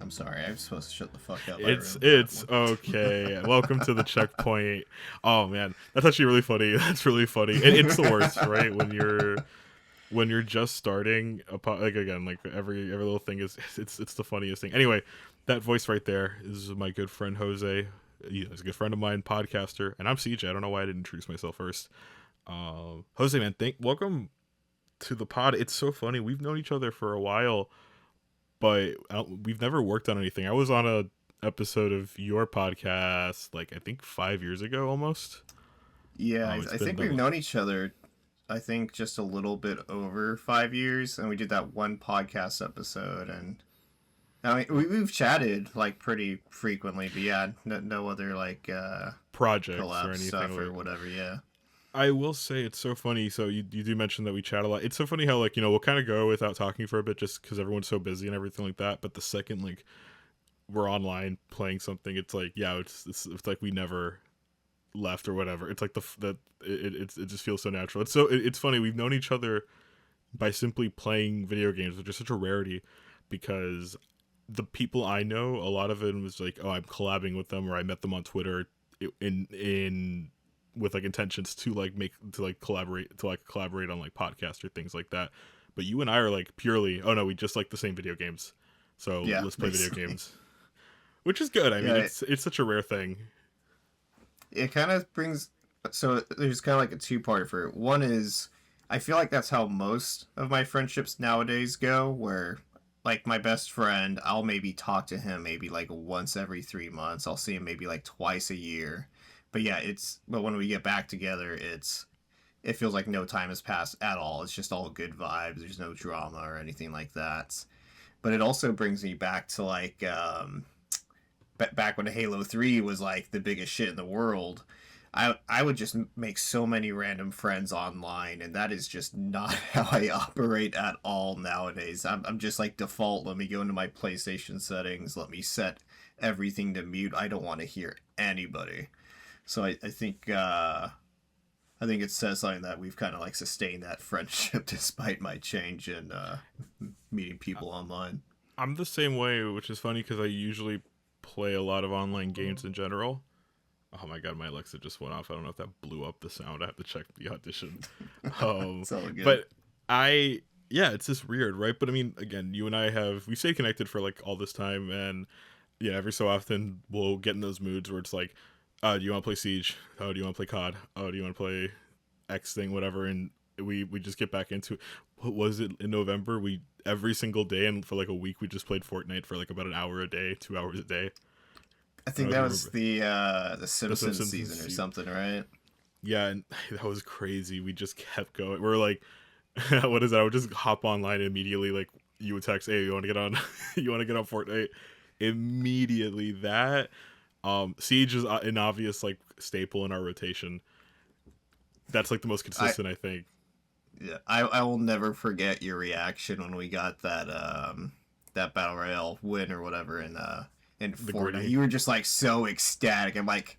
I'm sorry. I'm supposed to shut the fuck up. I It's remember okay. Welcome to the checkpoint. Oh man, that's actually really funny. That's really funny. It's the worst, right? When you're just starting like again, like every little thing is it's the funniest thing. Anyway, that voice right there is my good friend Jose. He's a good friend of mine, podcaster, and I'm CJ. I don't know why I didn't introduce myself first. Jose, man, welcome to the pod. It's so funny. We've known each other for a while, but we've never worked on anything. I was on a episode of your podcast like I think 5 years ago almost. Yeah, It's I been think we've known each other, I think, just a little bit over 5 years. And we did that one podcast episode. And I mean, we've chatted like pretty frequently. But yeah, no other like projects or collab anything stuff or like. whatever. Yeah. I will say it's so funny. So you do mention that we chat a lot. It's so funny how like we'll kind of go without talking for a bit just because everyone's so busy and everything like that. But the second like we're online playing something, it's like it's like we never left or whatever. It's like it just feels so natural. It's funny. We've known each other by simply playing video games, which is such a rarity because the people I know, a lot of it was like, oh, I'm collabing with them or I met them on Twitter in with like intentions to like collaborate on like podcasts or things like that. But you and I are like purely, oh no, we just like the same video games, so Yeah, let's play video basically. games, which is good. I mean, Yeah, it's such a rare thing. it kind of brings. So there's kind of like a two-part for it. One is, I feel like that's how most of my friendships nowadays go, where like my best friend, I'll maybe talk to him maybe like once every 3 months. I'll see him maybe like twice a year. But yeah, but when we get back together, it feels like no time has passed at all. It's just all good vibes. There's no drama or anything like that. But it also brings me back to like back when Halo 3 was like the biggest shit in the world. I would just make so many random friends online, and that is just not how I operate at all nowadays. I'm just like default. Let me go into my PlayStation settings. Let me set everything to mute. I don't want to hear anybody. So I think it says something that we've kind of like sustained that friendship despite my change in meeting people online. I'm the same way, which is funny because I usually play a lot of online games in general. Oh my god, my Alexa just went off. I don't know if that blew up the sound. I have to check the audition. It's all good. But yeah, it's just weird, right? But I mean, again, you and I we stayed connected for like all this time, and yeah, every so often we'll get in those moods where it's like, do you want to play Siege? Oh, do you want to play COD? Oh, do you want to play X thing, whatever? And we just get back into it. What was it in November? We every single day and for like a week we just played Fortnite for like about an hour a day, 2 hours a day. I I don't think know if that you was remember the the Simpsons Simpsons. season or something, right? Yeah, and that was crazy. We just kept going. We're like, what is that? I would just hop online immediately. Like you would text, "Hey, you want to get on? You want to get on Fortnite?" Immediately. That Siege is an obvious like staple in our rotation. That's like the most I consistent, I think. Yeah, I will never forget your reaction when we got that battle royale win or whatever in The Fortnite. gritty. You were just like so ecstatic. I'm like,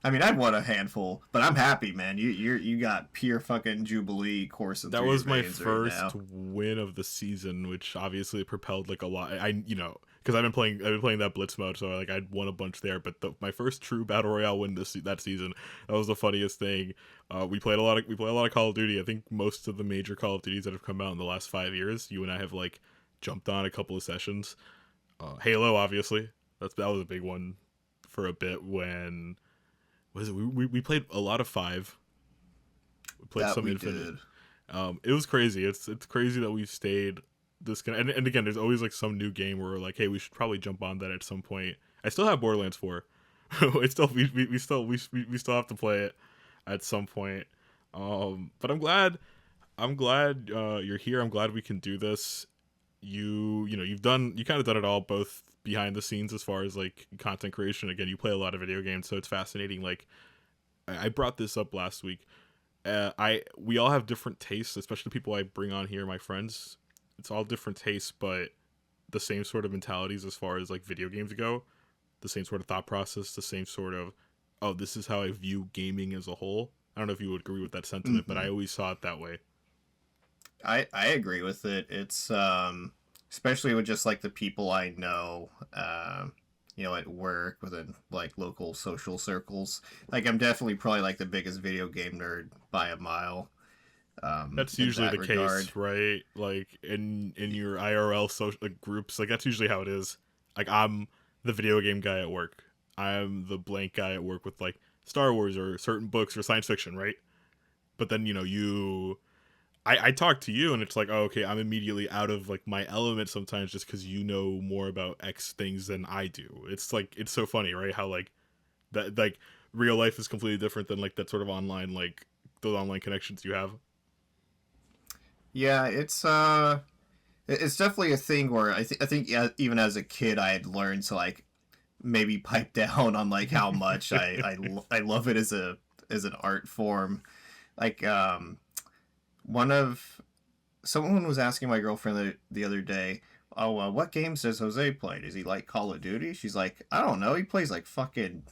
I mean, I've won a handful, but I'm happy, man. You got pure fucking jubilee coursing That through your was my veins right first now. win of the season, which obviously propelled like a lot. Because I've been playing that blitz mode, so like I'd won a bunch there. But my first true battle royale win that season, that was the funniest thing. We play a lot of Call of Duty. I think most of the major Call of Duties that have come out in the last 5 years, you and I have like jumped on a couple of sessions. Halo, obviously, that was a big one for a bit. When was it? We played a lot of Five. We played That some we Infinite. did. It was crazy. It's crazy that we've stayed this kind. And again, there's always like some new game where we're like, hey, we should probably jump on that at some point. I still have Borderlands 4. It's still we still have to play it at some point. But I'm glad you're here. I'm glad we can do this. You kind of done it all, both behind the scenes as far as like content creation. Again, you play a lot of video games, so it's fascinating. Like I brought this up last week. We all have different tastes, especially the people I bring on here, my friends. It's all different tastes, but the same sort of mentalities as far as like video games go. The same sort of thought process, the same sort of, oh, this is how I view gaming as a whole. I don't know if you would agree with that sentiment, but Hmm. I always saw it that way. I agree with it. It's especially with just like the people I know, at work within like local social circles. Like I'm definitely probably like the biggest video game nerd by a mile. That's In usually that the regard. case, right? Like in your IRL social like, groups, like that's usually how it is. Like I'm the video game guy at work. I'm the blank guy at work with like Star Wars or certain books or science fiction, right? But then I talk to you and it's like, oh, okay, I'm immediately out of like my element sometimes just because you know more about X things than I do. It's like it's so funny, right? How like that like real life is completely different than like that sort of online like those online connections you have. Yeah, it's definitely a thing where I think yeah, even as a kid I had learned to like maybe pipe down on like how much I love it as an art form. Like one of someone was asking my girlfriend the other day, "Oh, what games does Jose play? Does he like Call of Duty?" She's like, "I don't know. He plays like fucking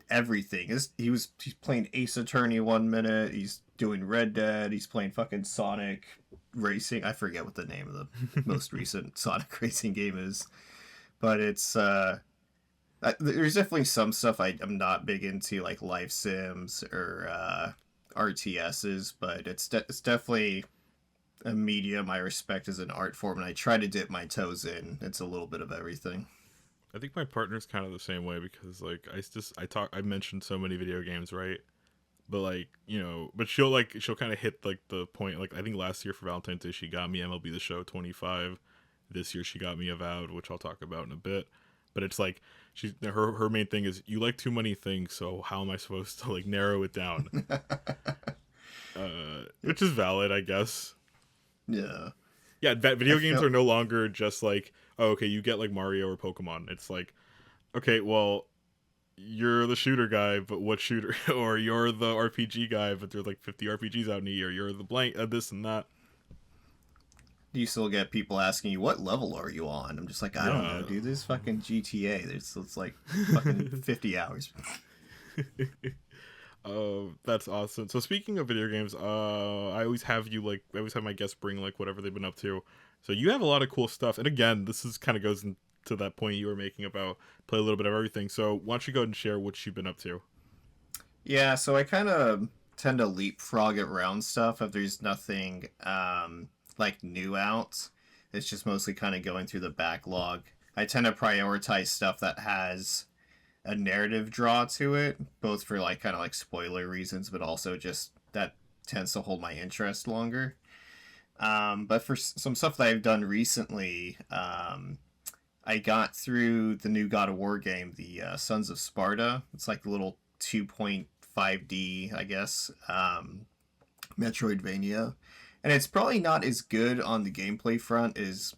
everything. He's playing Ace Attorney 1 minute. He's doing Red Dead. He's playing fucking Sonic Racing. I forget what the name of the most recent Sonic Racing game is, but it's there's definitely some stuff I'm not big into, like life sims or RTSs, but it's definitely a medium I respect as an art form, and I try to dip my toes in. It's a little bit of everything. I think my partner's kind of the same way because like I mentioned so many video games, right? But like but she'll kind of hit like the point. Like I think last year for Valentine's Day she got me MLB The Show 25. This year she got me Avowed, which I'll talk about in a bit. But it's like her main thing is you like too many things, so how am I supposed to like narrow it down? Which is valid, I guess. Yeah, Yeah, that I video games feel are no longer just like, oh, okay, you get like Mario or Pokemon. It's like, okay, well, you're the shooter guy, but what shooter? Or you're the RPG guy, but there's like 50 RPGs out in a year. You're the blank, this and that. you still get people asking you what level are you on. I'm just like, I don't know, Yeah. dude. This is fucking GTA. It's like fucking 50 hours. That's awesome. So speaking of video games, I always have my guests bring like whatever they've been up to. So you have a lot of cool stuff. And again, this is kind of goes into that point you were making about play a little bit of everything. So why don't you go ahead and share what you've been up to? Yeah, so I kind of tend to leapfrog around stuff if there's nothing like new out. It's just mostly kind of going through the backlog. I tend to prioritize stuff that has a narrative draw to it, both for like kind of like spoiler reasons, but also just that tends to hold my interest longer. But for some stuff that I've done recently, I got through the new God of War game, the Sons of Sparta. It's like a little 2.5D, I guess, Metroidvania. And it's probably not as good on the gameplay front as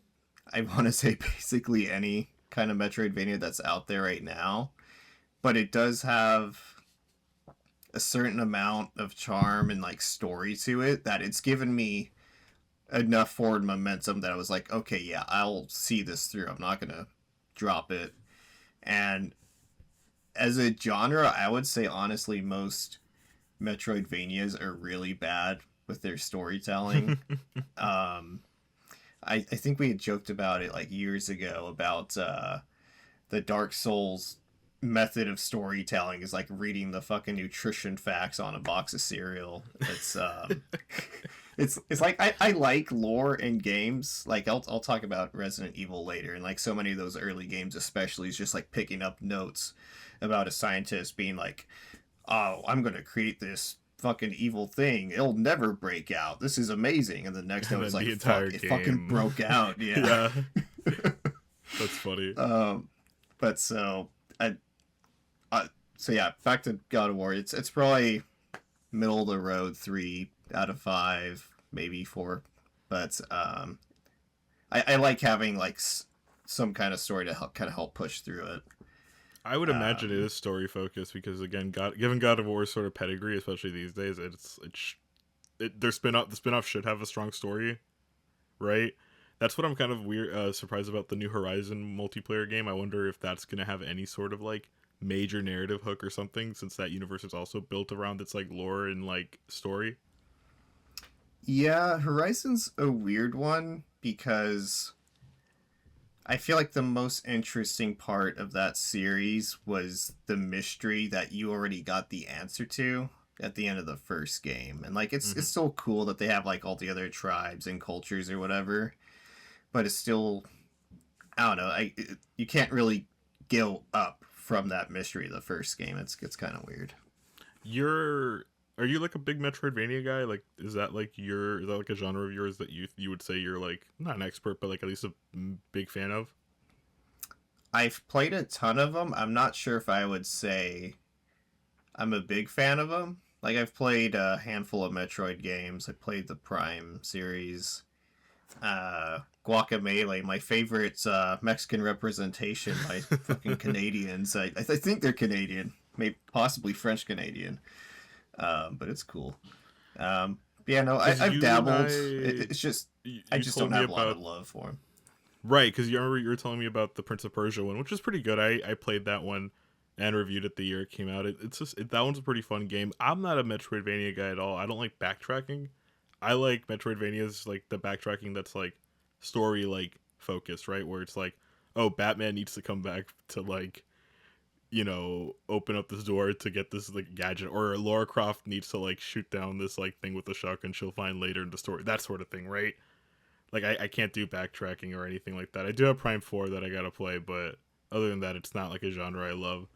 I want to say basically any kind of Metroidvania that's out there right now. But it does have a certain amount of charm and like story to it that it's given me enough forward momentum that I was like, okay, yeah, I'll see this through. I'm not gonna drop it. And as a genre, I would say honestly, most Metroidvanias are really bad with their storytelling. Um, I think we had joked about it like years ago about the Dark Souls method of storytelling is like reading the fucking nutrition facts on a box of cereal. It's like I like lore in games. Like I'll talk about Resident Evil later, and like so many of those early games, especially, is just like picking up notes about a scientist being like, "Oh, I'm gonna create this fucking evil thing. It'll never break out. This is amazing." And the next And note is then like, the entire "Fuck, it fucking game. broke out." Yeah. Yeah, that's funny. um, but I so yeah, back to God of War. It's probably middle of the road, 3 out of 5, maybe 4. But I like having like some kind of story to help push through it. I would imagine it Um, is story focused because again, given God of War's sort of pedigree, especially these days, their the spin-off should have a strong story, right? That's what I'm kind of weird surprised about the new Horizon multiplayer game. I wonder if that's gonna have any sort of like major narrative hook or something, since that universe is also built around its like lore and like story. yeah, Horizon's a weird one because I feel like the most interesting part of that series was the mystery that you already got the answer to at the end of the first game. And like it's Hmm. still cool that they have like all the other tribes and cultures or whatever, but it's still I don't know. You can't really go up from that mystery of the first game. It's kind of weird. You're are you like a big Metroidvania guy? Like, is that like a genre of yours that you would say you're like not an expert, but like at least a big fan of? I've played a ton of them. I'm not sure if I would say I'm a big fan of them. Like I've played a handful of Metroid games. I played the Prime series, Guacamelee, my favorite Mexican representation by fucking Canadians. I think they're Canadian, maybe possibly French Canadian, but it's cool. Yeah, no, Because I've you and dabbled. It's just I you just told don't me have a lot of about love for them. right. Because you remember you were telling me about the Prince of Persia one, which is pretty good. I played that one and reviewed it the year it came out. That one's a pretty fun game. I'm not a Metroidvania guy at all. I don't like backtracking. I like Metroidvanias like the backtracking that's like story like focused, right? Where it's like, oh, Batman needs to come back to like open up this door to get this like gadget, or Laura Croft needs to like shoot down this like thing with a shotgun she'll find later in the story, that sort of thing, right? Like I can't do backtracking or anything like that. I do have Prime 4 that I gotta play, but other than that, it's not like a genre I love.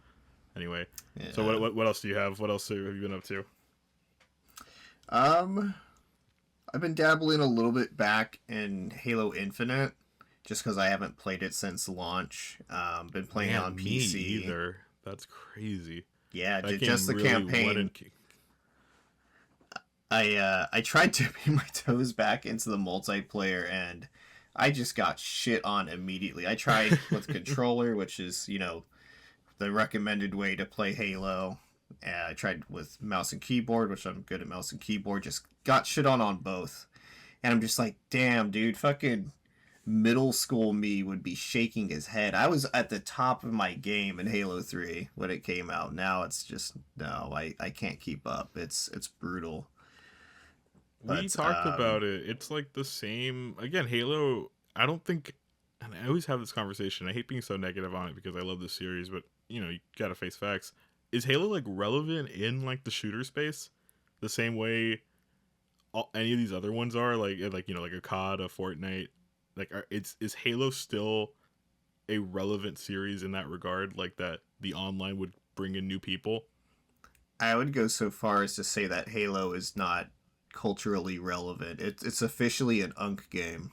Anyway, so Yeah. what else do you have? What else have you been up to? Um, I've been dabbling a little bit back in Halo Infinite, just because I haven't played it since launch. Been playing it on Man, me PC. either. That's crazy. Yeah, That just game the really went campaign. and I tried dipping my toes back into the multiplayer and I just got shit on immediately. I tried with controller, which is the recommended way to play Halo. I tried with mouse and keyboard, which I'm good at mouse and keyboard. Just got shit on both, and I'm just like, damn, dude, fucking middle school me would be shaking his head. I was at the top of my game in Halo 3 when it came out. Now it's just no, I can't keep up. It's brutal. we But talked about it. It's like the same again. Halo. I don't think, and I always have this conversation. I hate being so negative on it because I love the series, but you gotta face facts. Is Halo like relevant in like the shooter space, the same way any of these other ones are? Like a COD, a Fortnite. Like, is Halo still a relevant series in that regard? Like that the online would bring in new people. I would go so far as to say that Halo is not culturally relevant. It's officially an unk game.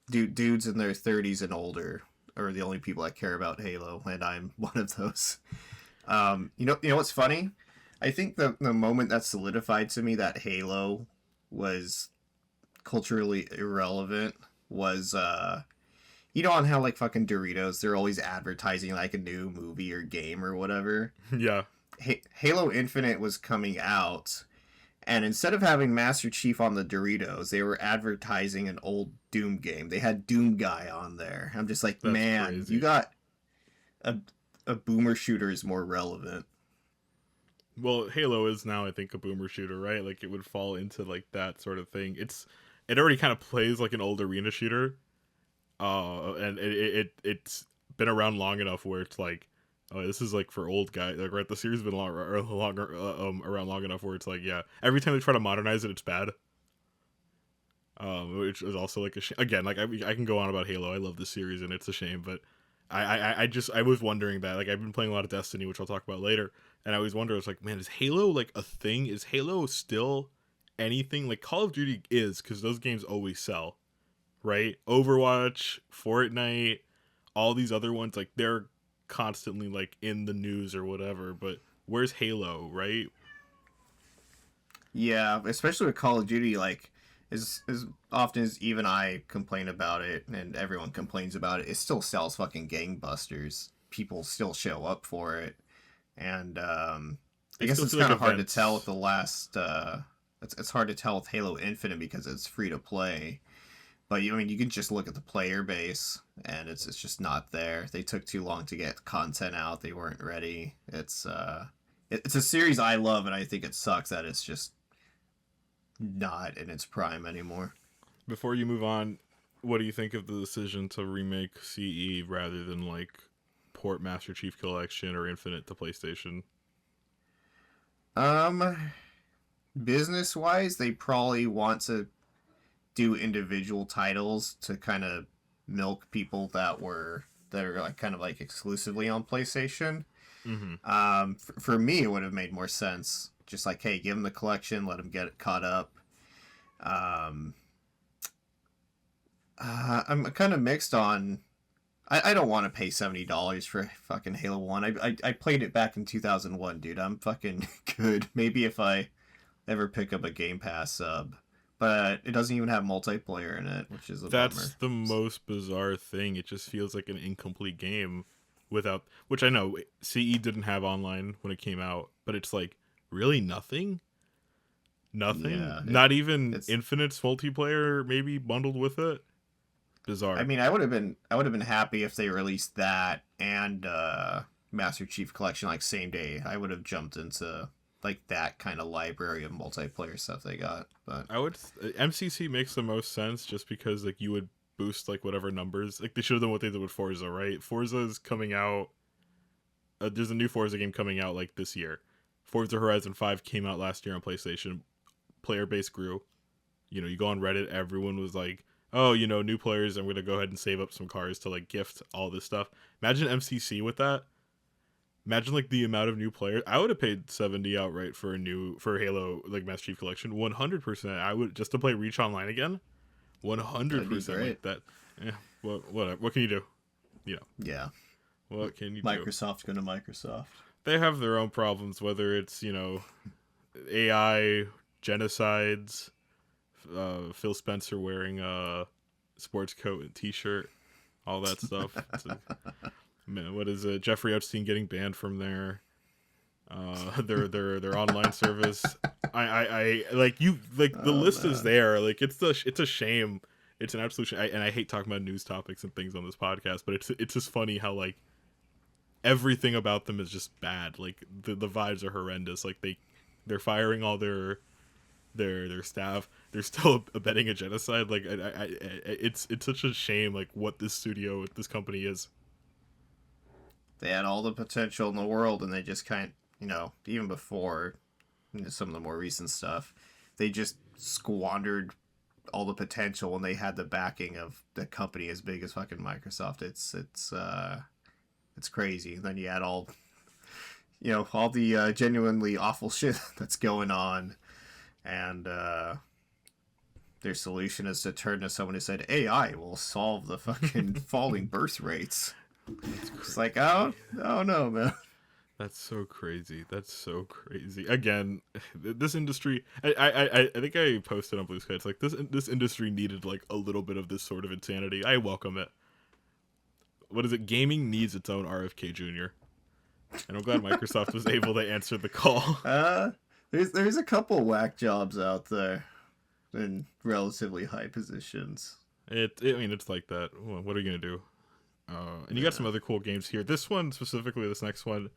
Dudes in their 30s and older are the only people that care about Halo, and I'm one of those. You know what's funny? I think the moment that solidified to me that Halo was culturally irrelevant was on how like fucking Doritos they're always advertising like a new movie or game or whatever. Yeah, Halo Infinite was coming out, and instead of having Master Chief on the Doritos, they were advertising an old Doom game. They had Doom Guy on there. I'm just like, that's man, you crazy. got a a boomer shooter is more relevant. Well, Halo is now I think a boomer shooter, right? Like it would fall into like that sort of thing. It already kind of plays like an old arena shooter. And it's been around long enough where it's like, oh, this is like for old guys. Like, right, the series has been longer around long enough where it's like, yeah, every time they try to modernize it, it's bad. Which is also like again, like I can go on about Halo. I love this series and it's a shame, but I was wondering that, like, I've been playing a lot of Destiny, which I'll talk about later, and I always wonder, it's like, man, is Halo like a thing? Is Halo still anything? Like Call of Duty is, because those games always sell, right? Overwatch, Fortnite, all these other ones, like they're constantly like in the news or whatever. But where's Halo, right? Yeah, especially with Call of Duty, like as often as even I complain about it and everyone complains about it, it still sells fucking gangbusters. People still show up for it, and I They guess still it's feel like kind of hard to tell with events. the last. It's hard to tell with Halo Infinite because it's free to play. But I mean, you can just look at the player base, and it's just not there. They took too long to get content out. They weren't ready. It's a series I love, and I think it sucks that it's just not in its prime anymore. Before you move on, what do you think of the decision to remake CE rather than like port Master Chief Collection or Infinite to PlayStation? Um, business wise, they probably want to do individual titles to kind of milk people that are like kind of like exclusively on PlayStation. Mm-hmm. For me, it would have made more sense. Just like, hey, give them the collection, let them get it caught up. Um, I'm kind of mixed on. I don't want to pay $70 for fucking Halo One. I played it back in 2001, dude. I'm fucking good. Maybe if I ever pick up a Game Pass sub, but it doesn't even have multiplayer in it, which is a That's bummer. the most bizarre thing. It just feels like an incomplete game without, which I know CE didn't have online when it came out, but it's like really nothing. Nothing. Yeah, Not even it's. Infinite's multiplayer maybe bundled with it. I Bizarre. mean, I would have been happy if they released that and Master Chief Collection like same day. I would have jumped into like that kind of library of multiplayer stuff they got. But I would MCC makes the most sense just because like you would boost like whatever numbers. Like they should have done what they did with Forza, right? Forza is coming out. There's a new Forza game coming out like this year. Forza Horizon 5 came out last year on PlayStation. Player base grew. You know, you go on Reddit, everyone was like, "Oh, you know, new players. I'm gonna go ahead and save up some cars to like gift all this stuff." Imagine MCC with that. Imagine like the amount of new players. I would have paid 70 outright for Halo like Master Chief Collection. 100%. I would just to play Reach Online again. that'd be 100% great. like that. Yeah. What can you do? You know. Yeah, What can you do? Microsoft's going to Microsoft. They have their own problems, whether it's, you know, AI, genocides, Phil Spencer wearing a sports coat and t-shirt, all that stuff. Man, what is it? Jeffrey Epstein getting banned from their online service. I like you like the Oh list is man, there. Like it's a shame. It's an absolute shame. And I hate talking about news topics and things on this podcast, but it's just funny how like everything about them is just bad. Like the vibes are horrendous. Like they're firing all their staff. They're still abetting a genocide. Like it's such a shame. Like what this company is. they had all the potential in the world, and they just even before some of the more recent stuff, they just squandered all the potential when they had the backing of the company as big as fucking Microsoft. It's crazy. And then you add all the genuinely awful shit that's going on, and their solution is to turn to someone who said AI will solve the fucking falling birth rates. It's like, oh no, man. That's so crazy. That's so crazy. Again, this industry. I think I posted on Bluesky. It's like this industry needed like a little bit of this sort of insanity. I welcome it. What is it? Gaming needs its own RFK Jr. And I'm glad Microsoft was able to answer the call. Uh, there's a couple whack jobs out there in relatively high positions. I mean, it's like that. What are you gonna do? And you got some Yeah. other cool games here. This one specifically, this next one,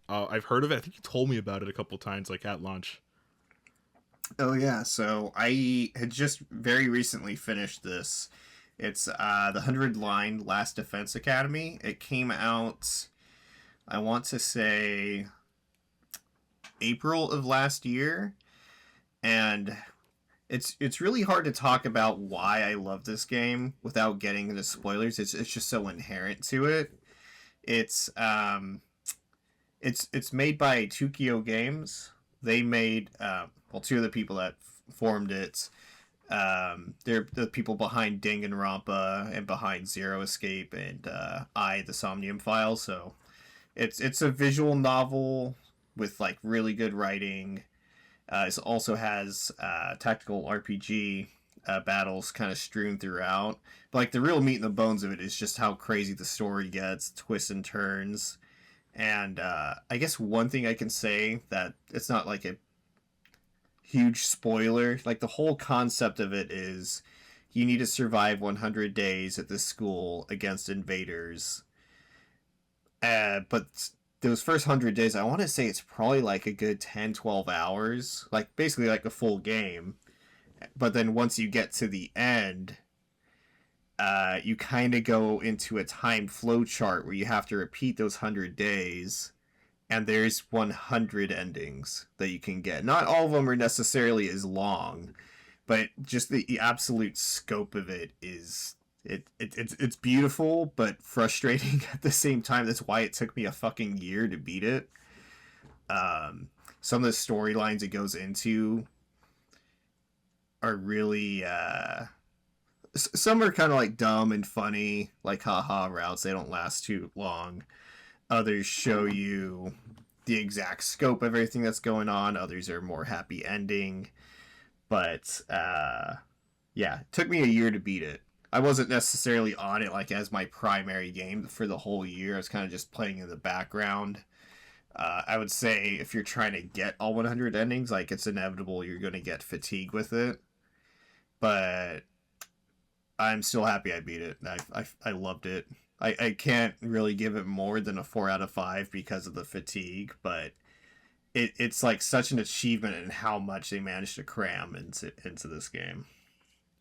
I've heard of it. I think you told me about it a couple times, like at launch. Oh yeah, so I had just very recently finished this. It's the 100 line Last Defense Academy. It came out, I want to say, April of last year, and it's really hard to talk about why I love this game without getting into spoilers. It's just so inherent to it. It's it's made by Tukio Games. They made two of the people that formed it. They're the people behind Danganronpa and behind Zero Escape and the Somnium Files. So it's a visual novel with like really good writing. It also has tactical RPG battles kind of strewn throughout. But like the real meat and the bones of it is just how crazy the story gets, twists and turns. And I guess one thing I can say that it's not like a huge spoiler. Like the whole concept of it is you need to survive 100 days at this school against invaders. But those first 100 days, I want to say it's probably like a good 10, 12 hours. Like basically like a full game. But then once you get to the end, you kind of go into a time flow chart where you have to repeat those 100 days, and there's 100 endings that you can get. Not all of them are necessarily as long, but just the absolute scope of it is it's beautiful but frustrating at the same time. That's why it took me a fucking year to beat it. Some of the storylines it goes into are really some are kind of like dumb and funny, like haha routes. They don't last too long. Others show you the exact scope of everything that's going on. Others are more happy ending. But yeah, it took me a year to beat it. I wasn't necessarily on it like as my primary game for the whole year. I was kind of just playing in the background. I would say if you're trying to get all 100 endings, like it's inevitable you're going to get fatigue with it. But I'm still happy I beat it. I loved it. I can't really give it more than a 4 out of 5 because of the fatigue, but it's like such an achievement in how much they managed to cram into this game.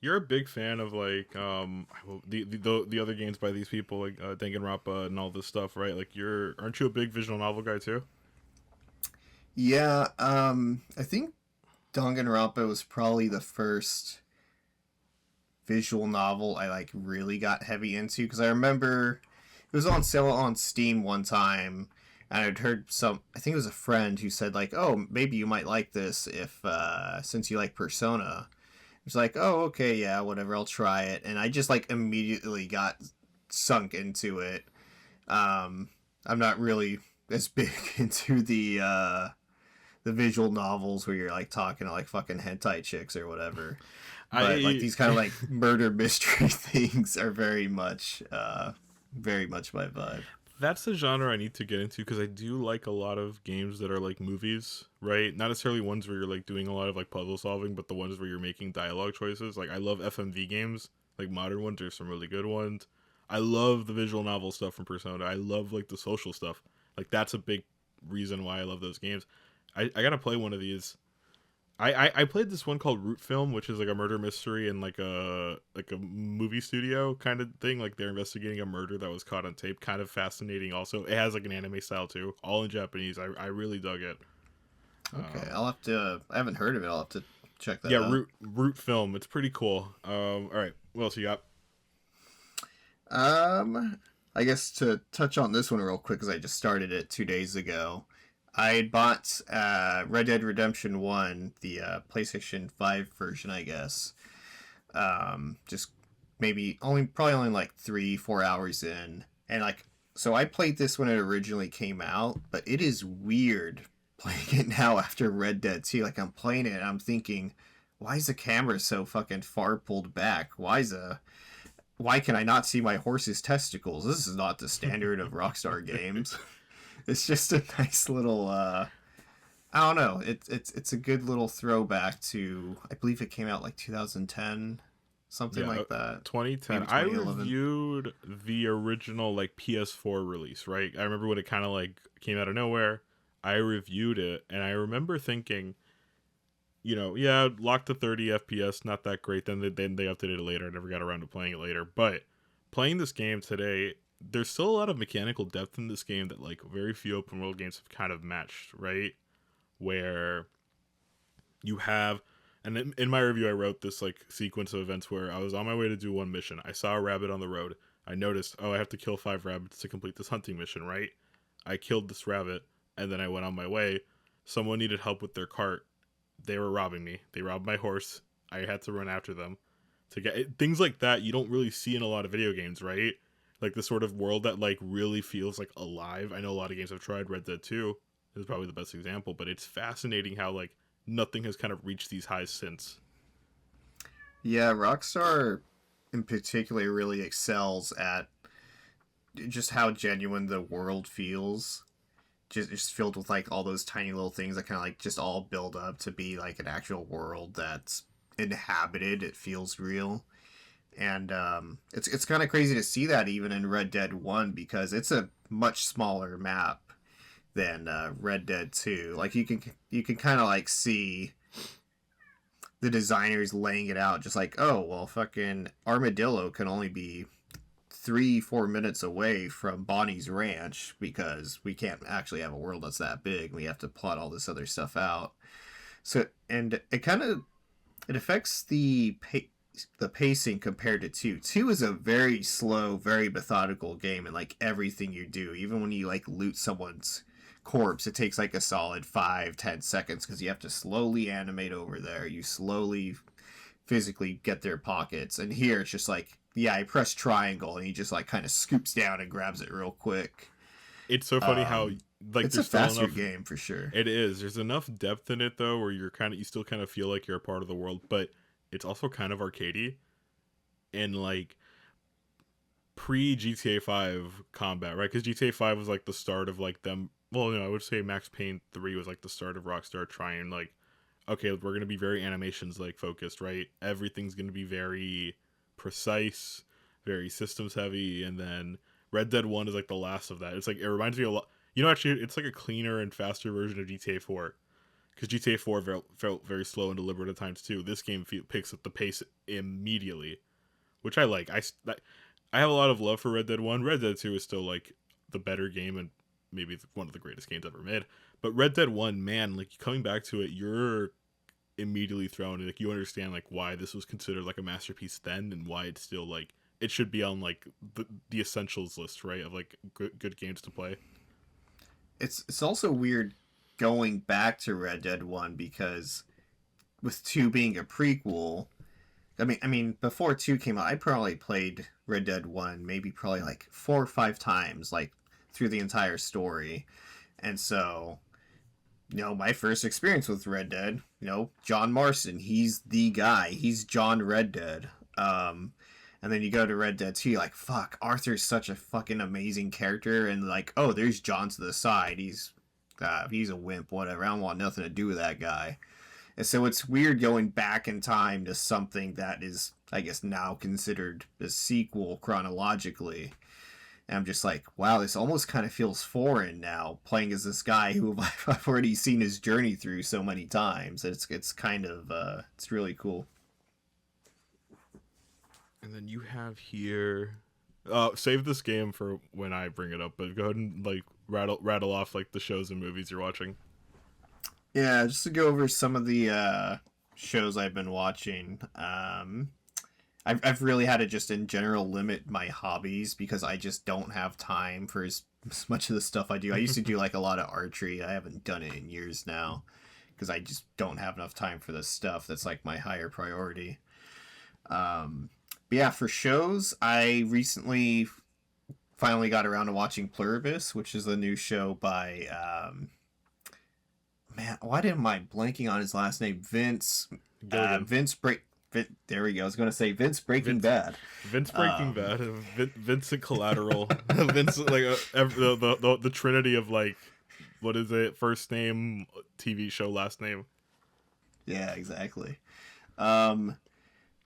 You're a big fan of like the other games by these people like Danganronpa and all this stuff, right? Like aren't you a big visual novel guy too? Yeah, I think Danganronpa was probably the first visual novel I like really got heavy into because I remember it was on sale on Steam one time, and I'd heard I think it was a friend who said like, "Oh, maybe you might like this if since you like Persona." It's like, "Oh, okay, yeah, whatever, I'll try it." And I just like immediately got sunk into it. I'm not really as big into the visual novels where you're like talking to like fucking hentai chicks or whatever. But like I these kind of like murder mystery things are very much my vibe. That's the genre I need to get into because I do like a lot of games that are like movies, right? Not necessarily ones where you're like doing a lot of like puzzle solving, but the ones where you're making dialogue choices. Like I love FMV games, like modern ones. There's some really good ones. I love the visual novel stuff from Persona. I love like the social stuff. Like that's a big reason why I love those games. I gotta play one of these. I played this one called Root Film, which is like a murder mystery and like a movie studio kind of thing. Like they're investigating a murder that was caught on tape. Kind of fascinating. Also, it has like an anime style too, all in Japanese. I really dug it. Okay, I'll have to. I haven't heard of it. I'll have to check that Yeah, out. Root Film. It's pretty cool. All right, what else you got? I guess to touch on this one real quick, because I just started it 2 days ago. I bought Red Dead Redemption 1, the PlayStation 5 version, I guess. Just maybe probably only like 3-4 hours in. And like, so I played this when it originally came out, but it is weird playing it now after Red Dead 2. Like, I'm playing it and I'm thinking, why is the camera so fucking far pulled back? Why can I not see my horse's testicles? This is not the standard of Rockstar games. It's just a nice little I don't know. It's a good little throwback to, I believe it came out like 2010, something Yeah, like that. 2010. Maybe I 2011. reviewed the original like PS4 release, right? I remember when it kind of like came out of nowhere. I reviewed it and I remember thinking, yeah, locked to 30 FPS, not that great. Then they updated it later. I never got around to playing it later. But playing this game today, there's still a lot of mechanical depth in this game that like very few open world games have kind of matched, right? Where you have, and in my review I wrote this like sequence of events where I was on my way to do one mission. I saw a rabbit on the road. I noticed, oh, I have to kill 5 rabbits to complete this hunting mission, right? I killed this rabbit and then I went on my way. Someone needed help with their cart. They were robbing me. They robbed my horse. I had to run after them to get it. Things like that you don't really see in a lot of video games, right? Like the sort of world that like really feels like alive. I know a lot of games have tried. Red Dead 2 is probably the best example, but it's fascinating how like nothing has kind of reached these highs since. Yeah, Rockstar in particular really excels at just how genuine the world feels. Just filled with like all those tiny little things that kind of like just all build up to be like an actual world that's inhabited. It feels real. And it's kind of crazy to see that even in Red Dead 1 because it's a much smaller map than Red Dead 2. Like you can kind of like see the designers laying it out, just like, oh well, fucking Armadillo can only be 3-4 minutes away from Bonnie's ranch because we can't actually have a world that's that big. We have to plot all this other stuff out. So, and it kind of it affects the pacing compared to two. Two is a very slow, very methodical game, and like everything you do, even when you like loot someone's corpse, it takes like a solid 5-10 seconds because you have to slowly animate over there. You slowly physically get their pockets, and here it's just like, yeah, I press triangle and he just like kind of scoops down and grabs it real quick. It's so funny how like It's a there's still faster enough. game for sure. It is. There's enough depth in it though, where you still kind of feel like you're a part of the world, but it's also kind of arcadey and like pre GTA 5 combat, right? Because GTA 5 was like the start of like them. Well, I would say Max Payne 3 was like the start of Rockstar trying like, okay, we're gonna be very animations like focused, right? Everything's gonna be very precise, very systems heavy, and then Red Dead 1 is like the last of that. It's like it reminds me a lot. Actually, it's like a cleaner and faster version of GTA 4 because GTA 4 felt very slow and deliberate at times too. This game picks up the pace immediately, which I like. I have a lot of love for Red Dead 1. Red Dead 2 is still like the better game and maybe one of the greatest games ever made. But Red Dead 1, man, like coming back to it, you're immediately thrown, like you understand like why this was considered like a masterpiece then and why it's still like it should be on like the essentials list, right, of like good games to play. It's also weird going back to Red Dead 1 because with 2 being a prequel, I mean before 2 came out, I probably played Red Dead 1 maybe probably like 4 or 5 times like through the entire story. And so, my first experience with Red Dead, John Marston, he's the guy. He's John Red Dead. And then you go to Red Dead 2, you're like, fuck, Arthur's such a fucking amazing character. And like, oh, there's John to the side. He's a wimp, whatever. I don't want nothing to do with that guy. And so it's weird going back in time to something that is, I guess, now considered a sequel chronologically. And I'm just like, wow, this almost kind of feels foreign now, playing as this guy who I've already seen his journey through so many times. It's kind of, it's really cool. And then you have here, save this game for when I bring it up, but go ahead and like rattle off like the shows and movies you're watching. Yeah, just to go over some of the shows I've been watching. I've really had to just in general limit my hobbies because I just don't have time for as much of the stuff I do. I used to do like a lot of archery. I haven't done it in years now because I just don't have enough time for this stuff that's like my higher priority. But yeah, for shows, I recently finally got around to watching Pluribus, which is a new show by man, why am I blanking on his last name? Vince there we go. I was going to say Vince Breaking Bad. Vince Breaking Bad. Vincent Collateral. Vince, like the trinity of like, what is it? First name, TV show, last name. Yeah, exactly. I'm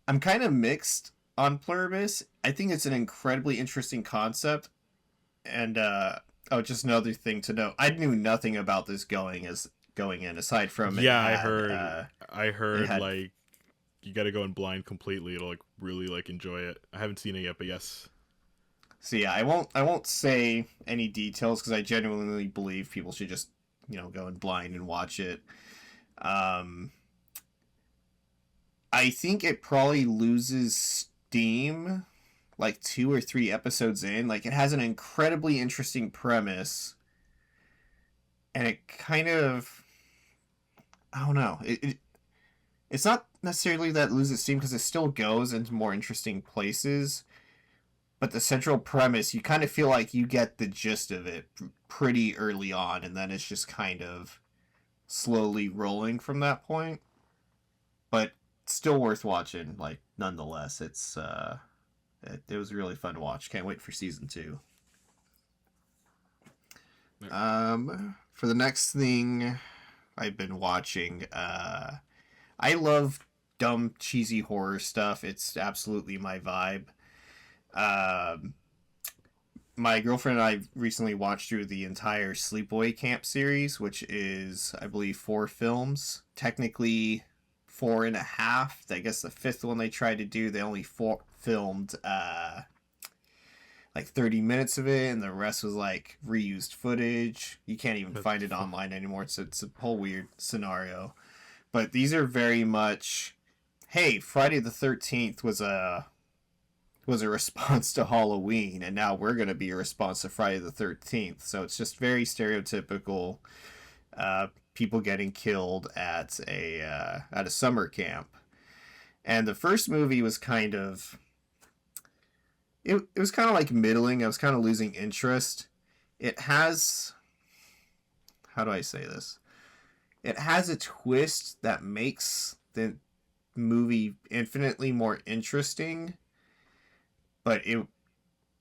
kind of mixed on Pluribus. I think it's an incredibly interesting concept. And just another thing to note. I knew nothing about this going in aside from I heard like you got to go in blind completely to like really like enjoy it. I haven't seen it yet, but yes. So yeah, I won't say any details because I genuinely believe people should just go in blind and watch it. I think it probably loses steam like 2 or 3 episodes in. Like it has an incredibly interesting premise, and it kind of, I don't know. It's not necessarily that it loses steam because it still goes into more interesting places. But the central premise, you kind of feel like you get the gist of it pretty early on, and then it's just kind of slowly rolling from that point. But still worth watching, like, nonetheless. It was really fun to watch. Can't wait for season 2. For the next thing I've been watching, I love dumb, cheesy horror stuff. It's absolutely my vibe. My girlfriend and I recently watched through the entire Sleepaway Camp series, which is, I believe, 4 films. Technically 4.5. I guess the fifth one they tried to do, they only filmed like 30 minutes of it, and the rest was like reused footage. You can't even That's find it fu- online anymore. It's a whole weird scenario. But these are very much, hey, Friday the 13th was a response to Halloween, and now we're going to be a response to Friday the 13th. So it's just very stereotypical, people getting killed at a summer camp. And the first movie was kind of, it was kind of like middling. I was kind of losing interest. It has, how do I say this? It has a twist that makes the movie infinitely more interesting, but it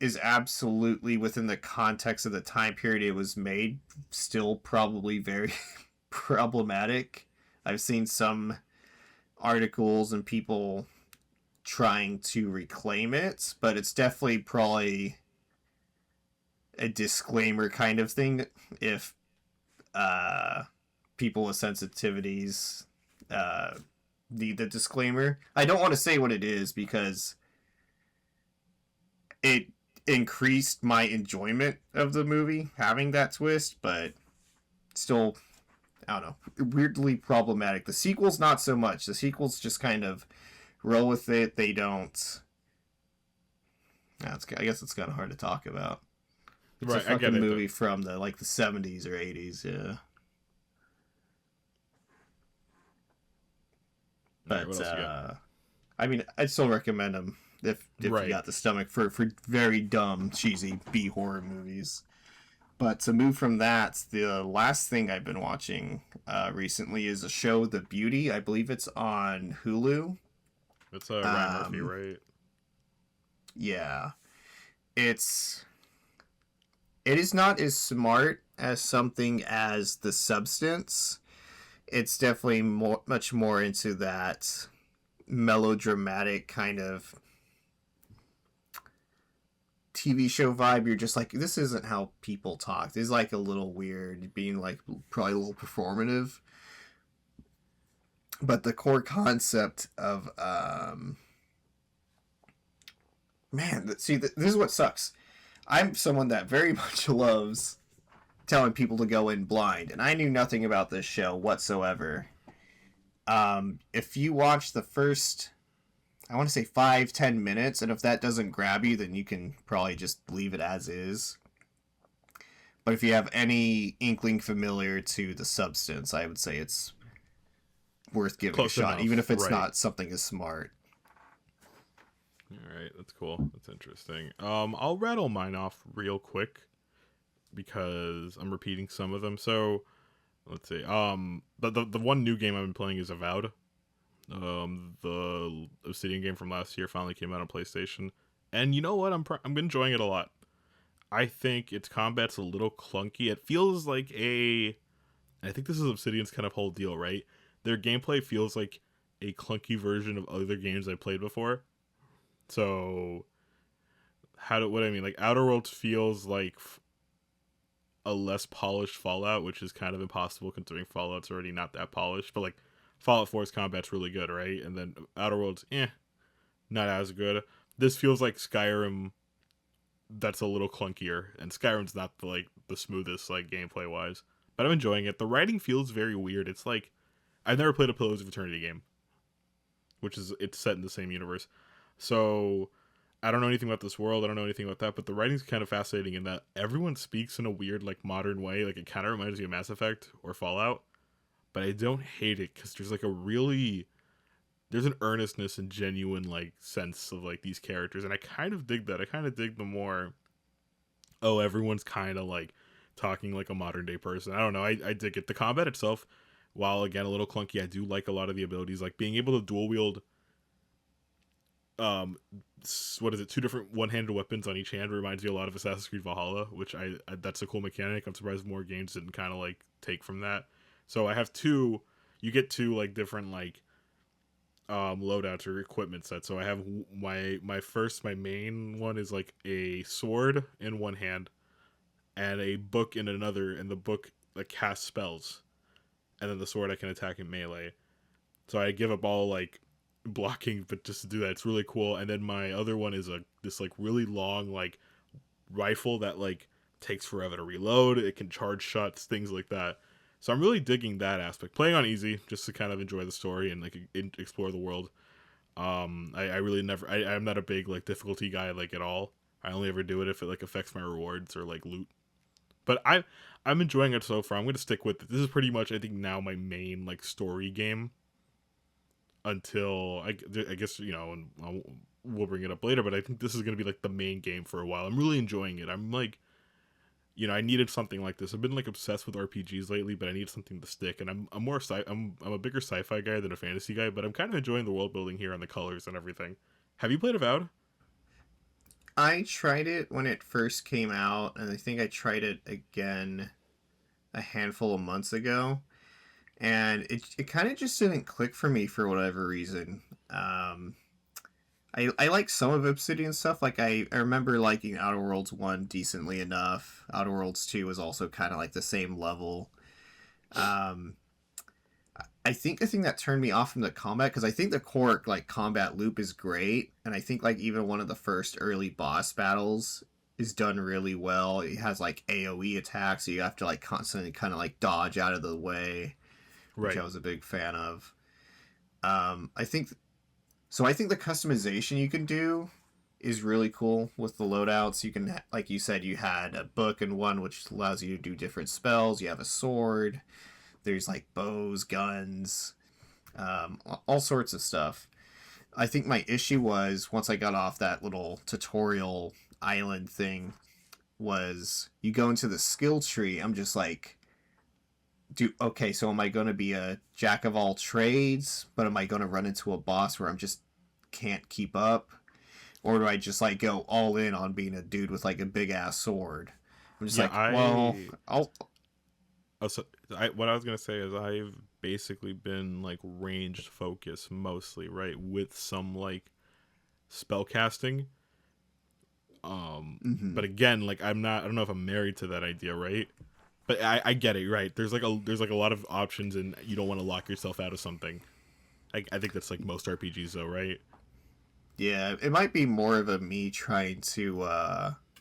is absolutely within the context of the time period it was made, still probably very problematic. I've seen some articles and people trying to reclaim it, but it's definitely probably a disclaimer kind of thing if uh, people with sensitivities need the disclaimer. I don't want to say what it is because it increased my enjoyment of the movie having that twist, but still, I don't know, weirdly problematic. The sequels, not so much. The sequels just kind of roll with it. They don't. I guess it's kind of hard to talk about. It's a right, I get fucking it though. movie from the 70s or 80s, yeah. All right, what But else you got? I mean, I'd still recommend them if you Right. got the stomach for very dumb, cheesy B horror movies. But to move from that, the last thing I've been watching recently is a show, The Beauty. I believe it's on Hulu. It's Ryan Murphy, Um, right? yeah, it's it is not as smart as something as The Substance. It's definitely much more into that melodramatic kind of TV show vibe. You're just like, this isn't how people talk. This is like a little weird, being like probably a little performative. But the core concept of man, see, this is what sucks. I'm someone that very much loves telling people to go in blind, and I knew nothing about this show whatsoever. If you watch the first, I want to say 5-10 minutes, and if that doesn't grab you, then you can probably just leave it as is. But if you have any inkling familiar to the substance, I would say it's worth giving a Close shot, even enough, if it's right? not something as smart. All right, that's cool. That's interesting. I'll rattle mine off real quick because I'm repeating some of them. So let's see. The one new game I've been playing is Avowed. The Obsidian game from last year finally came out on PlayStation, and you know what? I'm enjoying it a lot. I think its combat's a little clunky. It feels like a. I think this is Obsidian's kind of whole deal, right? Their gameplay feels like a clunky version of other games I played before. So what I mean, like Outer Worlds feels like a less polished Fallout, which is kind of impossible considering Fallout's already not that polished. But like Fallout 4's combat's really good, right? And then Outer Worlds, not as good. This feels like Skyrim that's a little clunkier, and Skyrim's not the smoothest like gameplay wise. But I'm enjoying it. The writing feels very weird. It's like I've never played a Pillars of Eternity game, which is it's set in the same universe. So I don't know anything about this world. I don't know anything about that. But the writing's kind of fascinating in that everyone speaks in a weird like modern way. Like it kind of reminds me of Mass Effect or Fallout. But I don't hate it because there's like a really there's an earnestness and genuine like sense of like these characters, and I kind of dig that. I kind of dig the more everyone's kind of like talking like a modern day person. I don't know. I dig it. The combat itself, while again a little clunky, I do like a lot of the abilities, like being able to dual wield um what is it, two different one-handed weapons on each hand reminds me a lot of Assassin's Creed Valhalla, which I that's a cool mechanic. I'm surprised more games didn't kind of like take from that. So I have two, you get two like different like loadouts or equipment sets. So I have my main one is like a sword in one hand and a book in another, and the book like casts spells, and then the sword I can attack in melee. So I give up all like blocking, but just to do that, it's really cool. And then my other one is a this like really long like rifle that like takes forever to reload. It can charge shots, things like that. So I'm really digging that aspect. Playing on easy just to kind of enjoy the story and like explore the world. I really never. I'm not a big like difficulty guy like at all. I only ever do it if it like affects my rewards or like loot. But I'm enjoying it so far. I'm gonna stick with it. This is pretty much I think now my main like story game until I guess and we'll bring it up later. But I think this is gonna be like the main game for a while. I'm really enjoying it. I'm like I needed something like this. I've been like obsessed with RPGs lately, but I need something to stick. And I'm more I'm a bigger sci-fi guy than a fantasy guy, but I'm kind of enjoying the world building here and the colors and everything. Have you played Avowed? I tried it when it first came out, and I think I tried it again a handful of months ago, and it kind of just didn't click for me for whatever reason. I like some of Obsidian stuff. Like I remember liking Outer Worlds 1 decently enough. Outer Worlds 2 was also kind of like the same level. Um, I think the thing that turned me off from the combat, because I think the core like combat loop is great, and I think like even one of the first early boss battles is done really well. It has like AoE attacks, so you have to like constantly kind of like dodge out of the way, which Right. I was a big fan of. I think so. I think the customization you can do is really cool with the loadouts. You can, like you said, you had a book and one which allows you to do different spells. You have a sword. There's like bows, guns, all sorts of stuff. I think my issue was once I got off that little tutorial island thing was you go into the skill tree. I'm just like, do okay. So am I going to be a jack of all trades, but am I going to run into a boss where I'm just can't keep up, or do I just like go all in on being a dude with like a big ass sword? I'm just Yeah, like, well, I'll. also, what I was gonna say is I've basically been like ranged focus mostly, right, with some like spell casting. Mm-hmm. But again, like I don't know if I'm married to that idea, right? But I get it, right? There's like a lot of options, and you don't want to lock yourself out of something. I think that's like most RPGs, though, right? Yeah, it might be more of a me trying to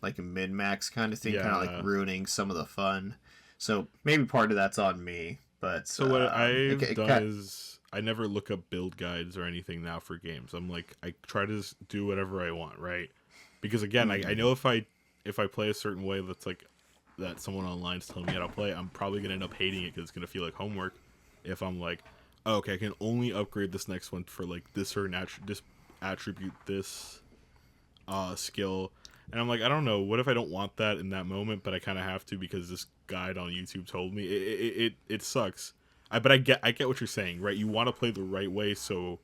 like a min max kind of thing, kind of like Yeah. ruining some of the fun. So maybe part of that's on me, but So what it, I've it done got. is I never look up build guides or anything now for games. I'm like I try to just do whatever I want, right? Because again, I Mm-hmm. know if I play a certain way that's like that someone online is telling me how to play, I'm probably gonna end up hating it because it's gonna feel like homework. If I'm like, oh, okay, I can only upgrade this next one for like this certain this attribute, this skill, and I'm like, I don't know. What if I don't want that in that moment, but I kind of have to because this guide on YouTube told me it sucks. But I get what you're saying, right? You want to play the right way so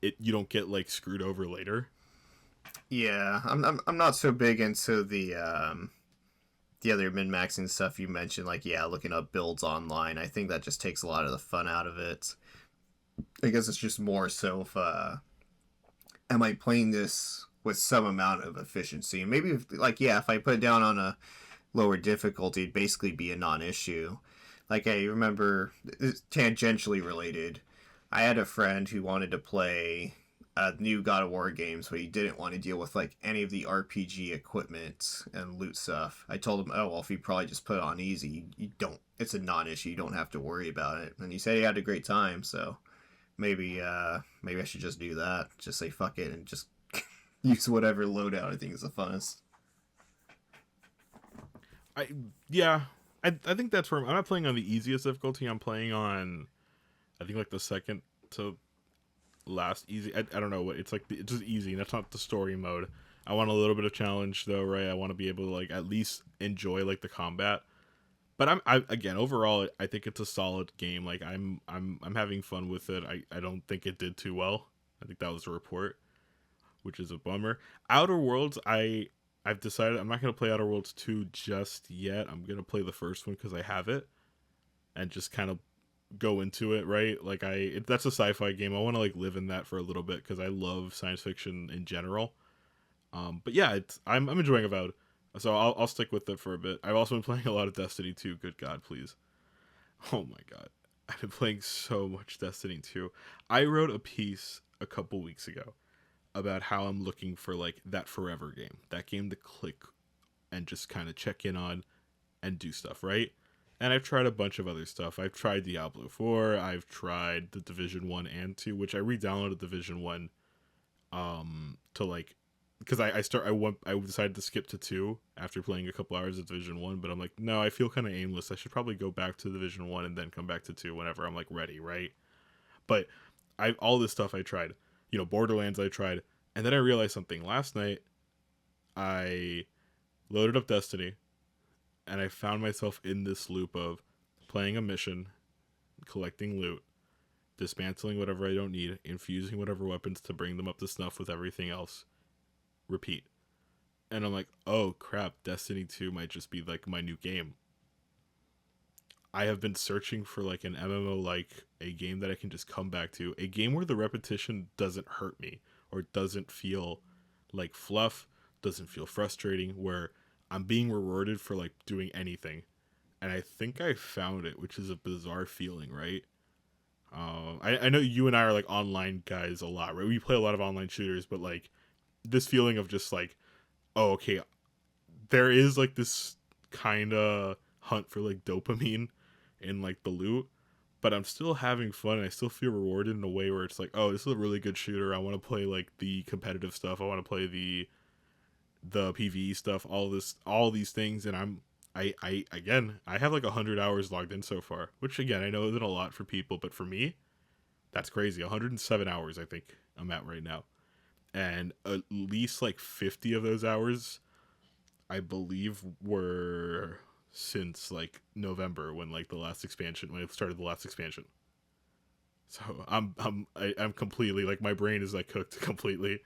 you don't get like screwed over later. Yeah, I'm not so big into the other min maxing stuff you mentioned. Like, yeah, looking up builds online. I think that just takes a lot of the fun out of it. I guess it's just more so if am I playing this with some amount of efficiency? Maybe if, like, yeah, if I put it down on a lower difficulty, it'd basically be a non-issue. Like I remember, tangentially related. I had a friend who wanted to play new God of War games, but he didn't want to deal with like any of the RPG equipment and loot stuff. I told him, oh well, if you probably just put it on easy, you don't. It's a non-issue. You don't have to worry about it. And he said he had a great time. So maybe I should just do that. Just say fuck it and just use whatever loadout I think is the funnest. I yeah, I think that's where I'm not playing on the easiest difficulty. I'm playing on I think like the second to last easy. I don't know what it's like. It's just easy. That's not the story mode. I want a little bit of challenge though, right? I want to be able to like at least enjoy like the combat. But again overall, I think it's a solid game. Like I'm having fun with it. I don't think it did too well. I think that was a report, which is a bummer. Outer Worlds, I've decided I'm not gonna play Outer Worlds 2 just yet. I'm gonna play the first one because I have it and just kind of go into it, right? Like that's a sci-fi game. I want to like live in that for a little bit because I love science fiction in general. But yeah, I'm enjoying Avowed, so I'll stick with it for a bit. I've also been playing a lot of Destiny 2. Good God, please! Oh my God, I've been playing so much Destiny 2. I wrote a piece a couple weeks ago about how I'm looking for like that forever game, that game to click and just kind of check in on and do stuff, right? And I've tried a bunch of other stuff. I've tried Diablo 4, I've tried the Division 1 and 2, which I re-downloaded Division 1 to like because I decided to skip to 2 after playing a couple hours of Division 1, but I'm like, no, I feel kind of aimless. I should probably go back to Division 1 and then come back to 2 whenever I'm like ready, right? But I all this stuff I tried. Borderlands I tried, and then I realized something. Last night I loaded up Destiny and I found myself in this loop of playing a mission, collecting loot, dismantling whatever I don't need, infusing whatever weapons to bring them up to snuff with everything else. Repeat. And I'm like, oh crap, Destiny 2 might just be like my new game. I have been searching for like an MMO, like a game that I can just come back to, a game where the repetition doesn't hurt me or doesn't feel like fluff, doesn't feel frustrating, where I'm being rewarded for like doing anything. And I think I found it, which is a bizarre feeling, right? I know you and I are like online guys a lot, right? We play a lot of online shooters, but like this feeling of just like, oh, okay, there is like this kind of hunt for like dopamine in like the loot, but I'm still having fun and I still feel rewarded in a way where it's like, oh, this is a really good shooter. I want to play like the competitive stuff. I want to play the PvE stuff, all these things, and I again, I have like 100 hours logged in so far, which again I know isn't a lot for people, but for me, that's crazy. 107 hours I think I'm at right now, and at least like 50 of those hours, I believe, were since like November when like the last expansion when I started the last expansion. So I'm completely like my brain is like cooked completely.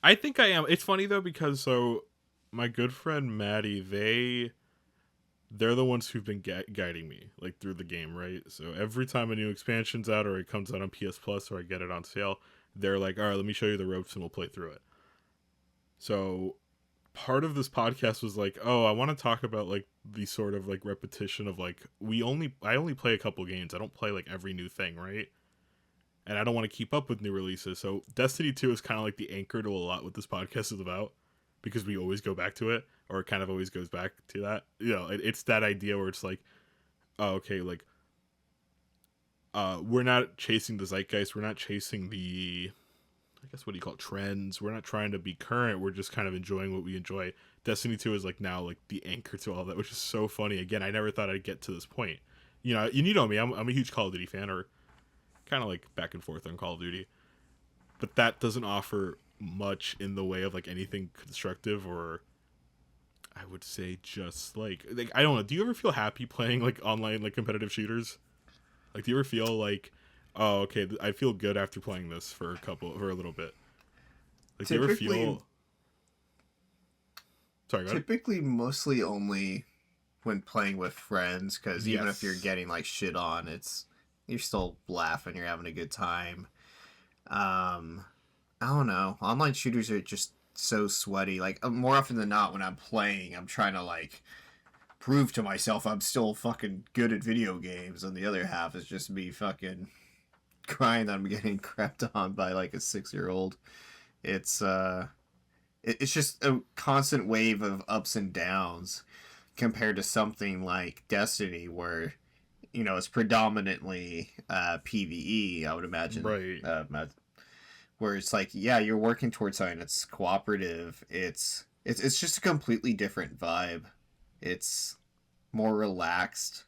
I think I am. It's funny though because so my good friend Maddie, they're the ones who've been guiding me like through the game, right? So every time a new expansion's out or it comes out on PS Plus or I get it on sale, they're like, "All right, let me show you the ropes and we'll play through it." So part of this podcast was like, "Oh, I want to talk about like the sort of like repetition of like I only play a couple games. I don't play like every new thing, right?" And I don't want to keep up with new releases. So Destiny 2 is kind of like the anchor to a lot what this podcast is about because we always go back to it or it kind of always goes back to that. It's that idea where it's like, oh, okay, like we're not chasing the zeitgeist, we're not chasing the I guess what do you call it, trends. We're not trying to be current, we're just kind of enjoying what we enjoy. Destiny 2 is like now like the anchor to all that, which is so funny. Again, I never thought I'd get to this point. You know me, I'm a huge Call of Duty fan, or kind of like back and forth on Call of Duty, but that doesn't offer much in the way of like anything constructive, or I would say just like I don't know. Do you ever feel happy playing like online like competitive shooters? Like, do you ever feel like, oh, okay, I feel good after playing this for a little bit? Like, do you ever Typically, feel? Sorry, go ahead. typically, mostly only when playing with friends, because even if you're Yes. getting like shit on, you're still laughing, you're having a good time. Um, I don't know. Online shooters are just so sweaty. Like more often than not, when I'm playing, I'm trying to like prove to myself I'm still fucking good at video games, and the other half is just me fucking crying that I'm getting crapped on by like a 6 year old. It's it's just a constant wave of ups and downs compared to something like Destiny, where it's predominantly PVE. I would imagine, Right. where it's like, yeah, you're working towards something. It's cooperative. It's just a completely different vibe. It's more relaxed.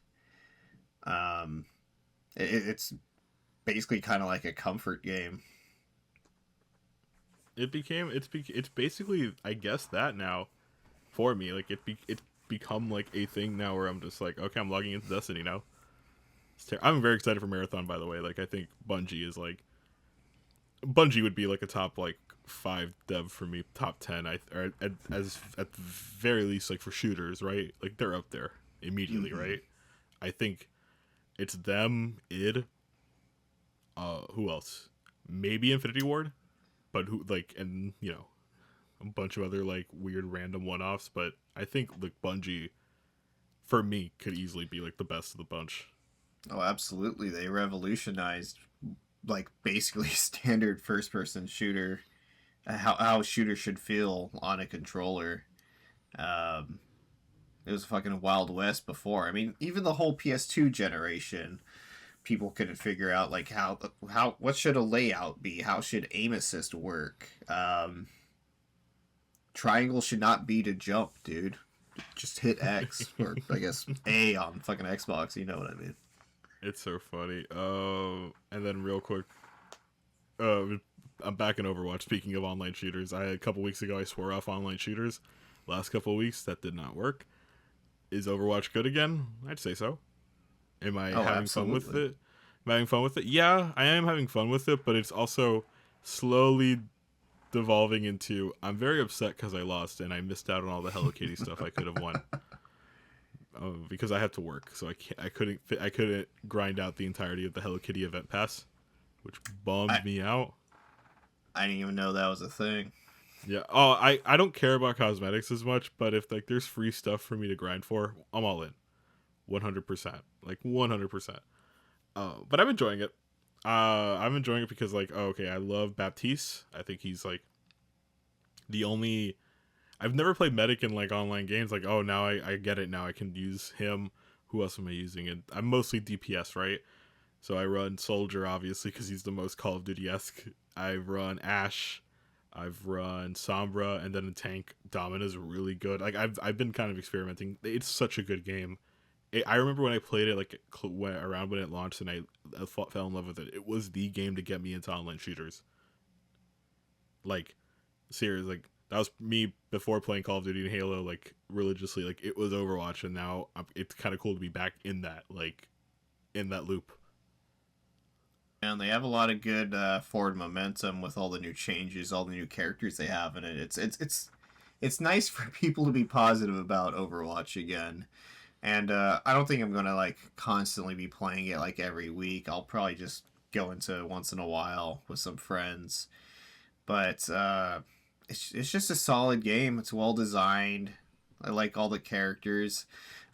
Um, it's basically kind of like a comfort game. It's basically I guess that now for me like it's become like a thing now where I'm just like, okay, I'm logging into Destiny now. I'm very excited for Marathon, by the way. Like I think Bungie would be like a top like 5 dev for me, top 10. Or at the very least like for shooters, right? Like they're up there immediately, Mm-hmm. right? I think it's them, id. Who else? Maybe Infinity Ward, but who like and a bunch of other like weird random one offs. But I think like Bungie for me, could easily be like the best of the bunch. Oh, absolutely. They revolutionized like basically standard first person shooter, how a shooter should feel on a controller. Um, it was fucking Wild West before. I mean, even the whole PS2 generation, people couldn't figure out like how what should a layout be? How should aim assist work? Triangle should not be to jump, dude. Just hit X or I guess A on fucking Xbox. You know what I mean? It's so funny. And then real quick, uh, I'm back in Overwatch. Speaking of online shooters, a couple weeks ago I swore off online shooters. Last couple weeks that did not work. Is Overwatch good again? I'd say so. Am I Oh, having fun with absolutely. it? Am I having fun with it? Yeah, I am having fun with it, but it's also slowly devolving into I'm very upset because I lost and I missed out on all the Hello Kitty stuff I could have won. Because I had to work, so I couldn't grind out the entirety of the Hello Kitty event pass, which I bummed me out. I didn't even know that was a thing. Yeah. Oh, I don't care about cosmetics as much, but if like there's free stuff for me to grind for, I'm all in, 100%, like 100%. But I'm enjoying it. I'm enjoying it because like, oh, okay, I love Baptiste. I think he's like the only. I've never played medic in like online games. Like, oh, now I get it. Now I can use him. Who else am I using? And I'm mostly DPS, right? So I run Soldier, obviously, because he's the most Call of Duty-esque. I run Ash. I've run Sombra, and then in tank, Domina's really good. Like I've been kind of experimenting. It's such a good game. I remember when I played it like around when it launched, and I fell in love with it. It was the game to get me into online shooters. Like serious, like that was me before playing Call of Duty and Halo like religiously. Like it was Overwatch, and now it's kind of cool to be back in that in that loop. And they have a lot of good forward momentum with all the new changes, all the new characters they have in it. It's nice for people to be positive about Overwatch again. And I don't think I'm gonna like constantly be playing it like every week. I'll probably just go into it once in a while with some friends. But it's just a solid game. It's well designed. I like all the characters.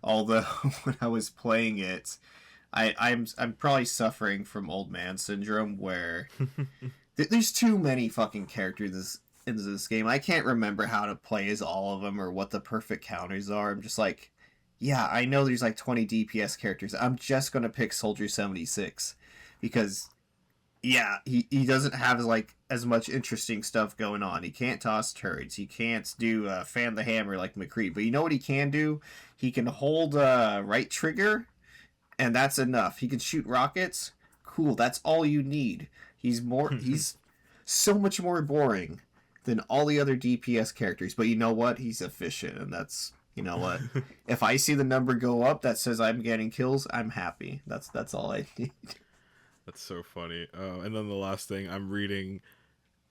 Although when I was playing it, I'm probably suffering from old man syndrome where there's too many fucking characters in this game. I can't remember how to play as all of them or what the perfect counters are. I'm just like, yeah, I know there's like 20 DPS characters. I'm just gonna pick Soldier 76 because yeah, he doesn't have like as much interesting stuff going on. He can't toss turrets. He can't do fan the hammer like McCree. But you know what he can do? He can hold right trigger, and that's enough. He can shoot rockets. Cool. That's all you need. He's so much more boring than all the other DPS characters. But you know what? He's efficient, and that's you know what. If I see the number go up that says I'm getting kills, I'm happy. That's all I need. That's so funny. And then the last thing I'm reading.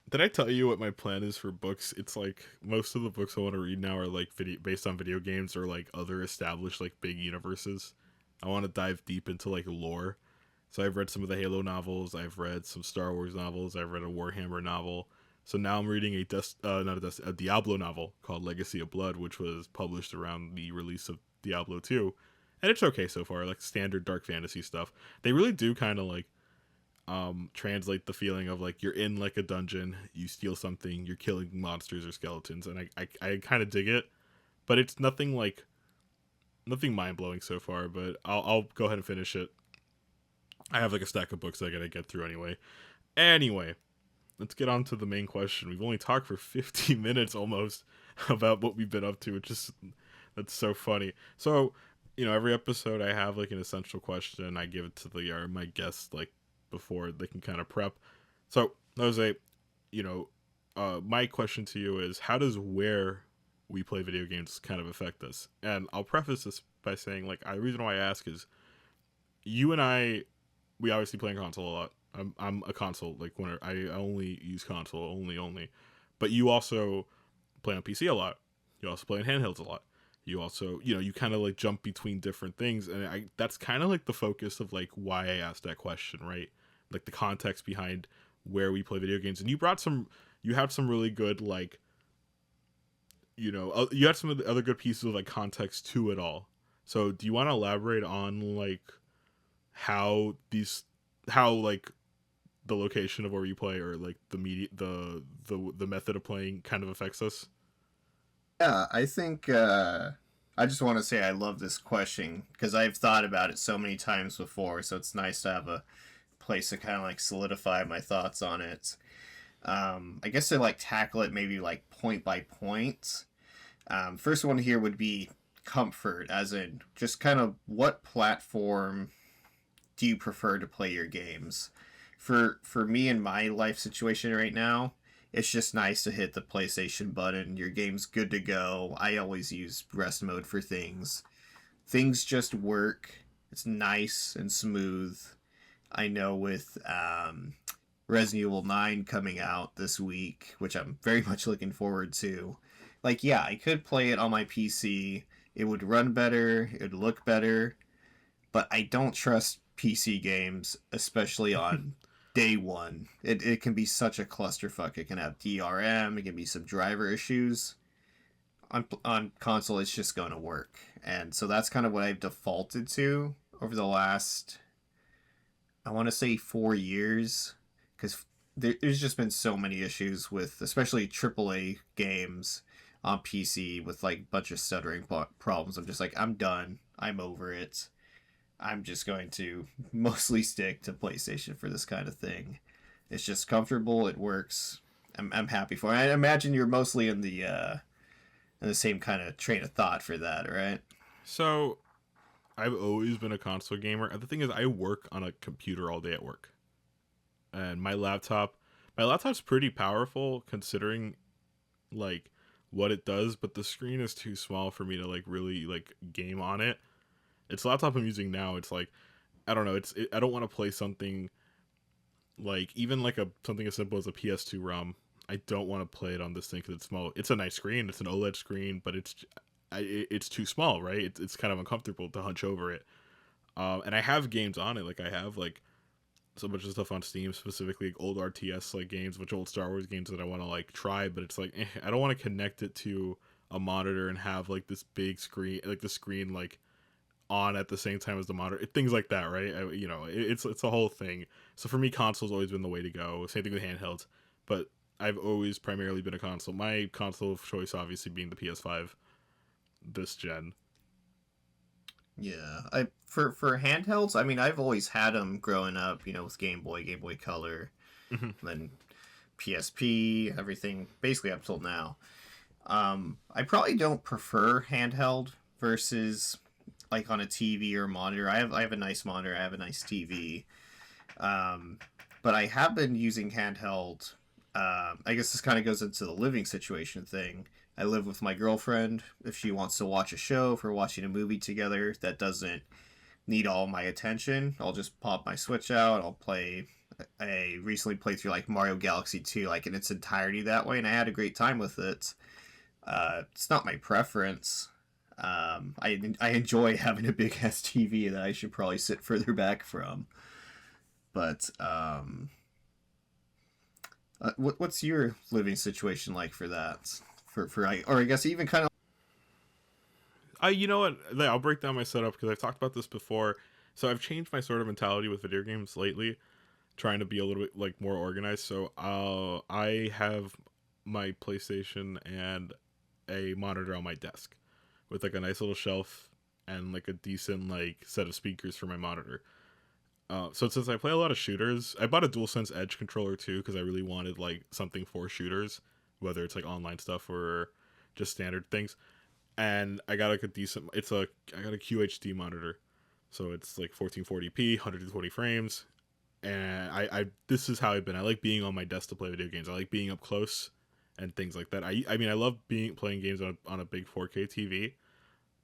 Did I tell you what my plan is for books? It's like most of the books I want to read now are like based on video games or like other established like big universes. I want to dive deep into like lore. So I've read some of the Halo novels. I've read some Star Wars novels. I've read a Warhammer novel. So now I'm reading a Diablo novel called Legacy of Blood, which was published around the release of Diablo 2. And it's okay so far, like standard dark fantasy stuff. They really do kind of like translate the feeling of like you're in like a dungeon, you steal something, you're killing monsters or skeletons, and I kind of dig it, but it's nothing mind blowing so far. But I'll go ahead and finish it. I have like a stack of books I gotta get through anyway. Anyway, let's get on to the main question. We've only talked for 50 minutes almost about what we've been up to, which is that's so funny. So, every episode I have like an essential question. I give it to my guests like before they can kind of prep. So, Jose, my question to you is, how does where we play video games kind of affect us? And I'll preface this by saying, like, the reason why I ask is, you and I, we obviously play on console a lot. I'm a console, like, when I only use console, only. But you also play on PC a lot. You also play on handhelds a lot. You also, you kind of, like, jump between different things. And that's kind of, like, the focus of, like, why I asked that question, right? Like, the context behind where we play video games. And you had some really good, like, you had some of the other good pieces of, like, context to it all. So do you want to elaborate on like how these how like the location of where you play or like the media the method of playing kind of affects us? Yeah, I think I just want to say I love this question because I've thought about it so many times before, so it's nice to have a place to kind of like solidify my thoughts on it. I guess to like tackle it maybe like point by point. First one here would be comfort, as in just kind of what platform do you prefer to play your games? For me in my life situation right now, it's just nice to hit the PlayStation button. Your game's good to go. I always use rest mode for things. Things just work. It's nice and smooth. I know with Resident Evil 9 coming out this week, which I'm very much looking forward to. Like, yeah, I could play it on my PC. It would run better, it would look better, but I don't trust PC games, especially on day one. It can be such a clusterfuck. It can have DRM, it can be some driver issues. On console, it's just going to work. And so that's kind of what I've defaulted to over the last, I want to say, 4 years. Because there's just been so many issues with, especially AAA games on PC with like a bunch of stuttering problems. I'm just like, I'm done. I'm over it. I'm just going to mostly stick to PlayStation for this kind of thing. It's just comfortable. It works. I'm happy for it. I imagine you're mostly in the same kind of train of thought for that, right? So I've always been a console gamer. And the thing is, I work on a computer all day at work, and my laptop's pretty powerful considering like what it does, but the screen is too small for me to like really like game on it. It's the laptop I'm using now. It's like I don't know. I don't want to play something like even like a something as simple as a PS2 ROM. I don't want to play it on this thing because it's small. It's a nice screen. It's an OLED screen, but it's too small, right? It's kind of uncomfortable to hunch over it. And I have games on it. Like I have like so much of stuff on Steam, specifically like old RTS like games, which old Star Wars games that I want to like try, but it's like I don't want to connect it to a monitor and have like this big screen, like the screen like on at the same time as the monitor, things like that, right? It's a whole thing. So for me, console's always been the way to go. Same thing with handhelds, but I've always primarily been a console. My console of choice, obviously, being the PS5 this gen. Yeah, I for handhelds. I mean, I've always had them growing up. You know, with Game Boy, Game Boy Color, Hmm. then PSP, everything basically up till now. I probably don't prefer handheld versus like on a TV or monitor. I have a nice monitor. I have a nice TV. Um, but I have been using handheld. I guess this kind of goes into the living situation thing. I live with my girlfriend. If she wants to watch a show, if we're watching a movie together that doesn't need all my attention, I'll just pop my Switch out. I'll play. I recently played through like Mario Galaxy 2, like in its entirety that way, and I had a great time with it. It's not my preference. I enjoy having a big ass TV that I should probably sit further back from. But what's your living situation like for that? Or I guess even kind of. You know what? I'll break down my setup because I've talked about this before. So I've changed my sort of mentality with video games lately, trying to be a little bit like more organized. So I have my PlayStation and a monitor on my desk with like a nice little shelf and like a decent like set of speakers for my monitor. So since I play a lot of shooters, I bought a DualSense Edge controller too because I really wanted like something for shooters, whether it's like online stuff or just standard things. And I got like a decent. I got a QHD monitor, so it's like 1440p, 120 frames. And I this is how I've been. I like being on my desk to play video games. I like being up close and things like that. I mean I love being playing games on a big 4K TV,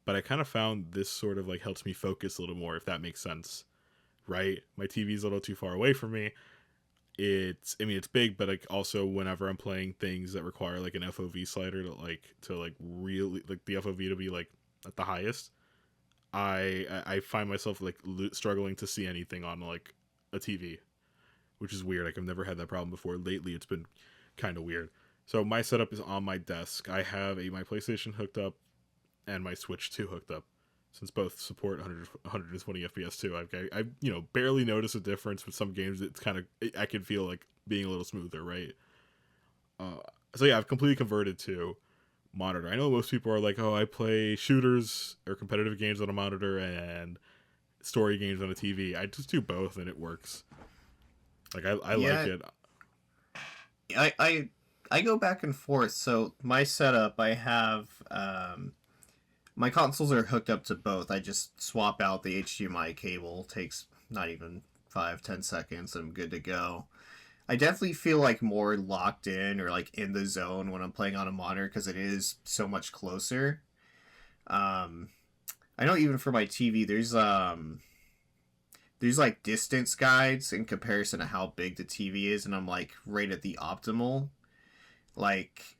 but I kind of found this sort of like helps me focus a little more, if that makes sense, right? My TV's a little too far away from me. I mean it's big, but like also whenever I'm playing things that require like an FOV slider to like really like the FOV to be like at the highest, I find myself like struggling to see anything on like a TV, which is weird. Like I've never had that problem before. Lately it's been kind of weird. So my setup is on my desk. I have my PlayStation hooked up and my Switch 2 hooked up. since both support 120 FPS too. I barely notice a difference with some games. It's kind of, I can feel like being a little smoother, right? Uh, so yeah, I've completely converted to monitor. I know most people are like, oh, I play shooters or competitive games on a monitor and story games on a TV. I just do both and it works. Like I like Yeah, it. I go back and forth. So my setup, I have my consoles are hooked up to both. I just swap out the HDMI cable. Takes not even 5-10 seconds. I'm good to go. I definitely feel like more locked in or like in the zone when I'm playing on a monitor because it is so much closer. Um, I know even for my TV, there's like distance guides in comparison to how big the TV is, and I'm like right at the optimal. Like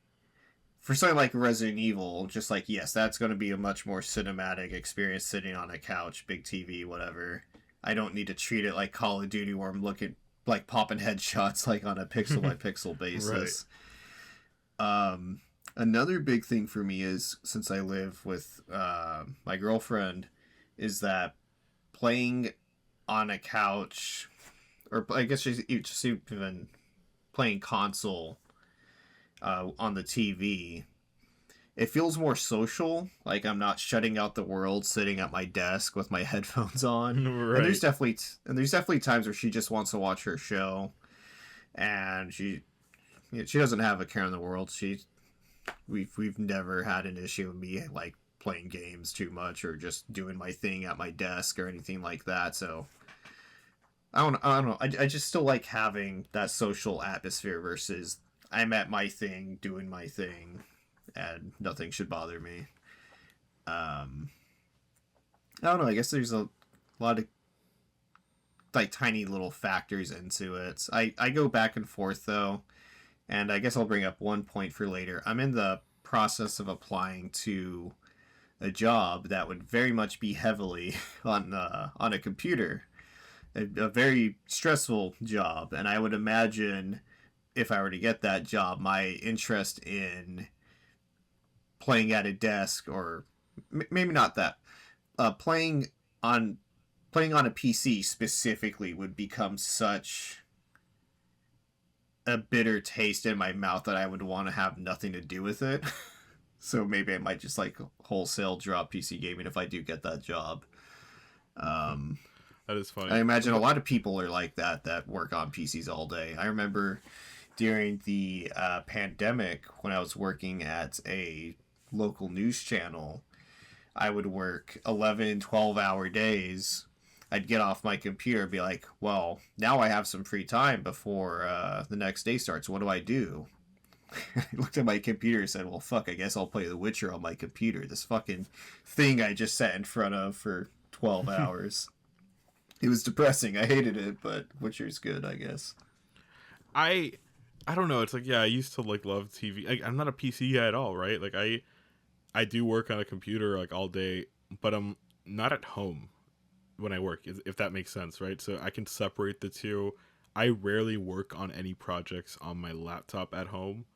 for something like Resident Evil, just like yes, that's going to be a much more cinematic experience sitting on a couch, big TV, whatever. I don't need to treat it like Call of Duty where I'm looking like popping headshots like on a pixel by pixel Right. basis. Um, Another big thing for me is since I live with my girlfriend, is that playing on a couch, or I guess just even playing console on the TV, it feels more social. Like I'm not shutting out the world, sitting at my desk with my headphones on. And Right. there's definitely times where she just wants to watch her show, and she doesn't have a care in the world. We've never had an issue with me like playing games too much or just doing my thing at my desk or anything like that. So I don't know. I just still like having that social atmosphere versus I'm at my thing doing my thing and nothing should bother me. Um, I don't know. I guess there's a lot of like tiny little factors into it. I go back and forth though, and I guess I'll bring up one point for later. I'm in the process of applying to a job that would very much be heavily on a computer, a very stressful job, and I would imagine if I were to get that job, my interest in playing at a desk or maybe not that playing on a PC specifically would become such a bitter taste in my mouth that I would want to have nothing to do with it. So maybe I might just like wholesale drop PC gaming if I do get that job. Um, That is I funny. imagine a lot of people are like that work on PCs all day. I remember during the pandemic when I was working at a local news channel, I would work 11, 12-hour days. I'd get off my computer and be like, well, now I have some free time before the next day starts. What do I do? I looked at my computer and said, well, fuck, I guess I'll play The Witcher on my computer. This fucking thing I just sat in front of for 12 hours. It was depressing. I hated it, but Witcher's good, I guess. I I don't know. It's like, yeah, I used to like love TV. I'm not a PC guy at all, right? Like I do work on a computer like all day, but I'm not at home when I work, if that makes sense, right? So I can separate the two. I rarely work on any projects on my laptop at home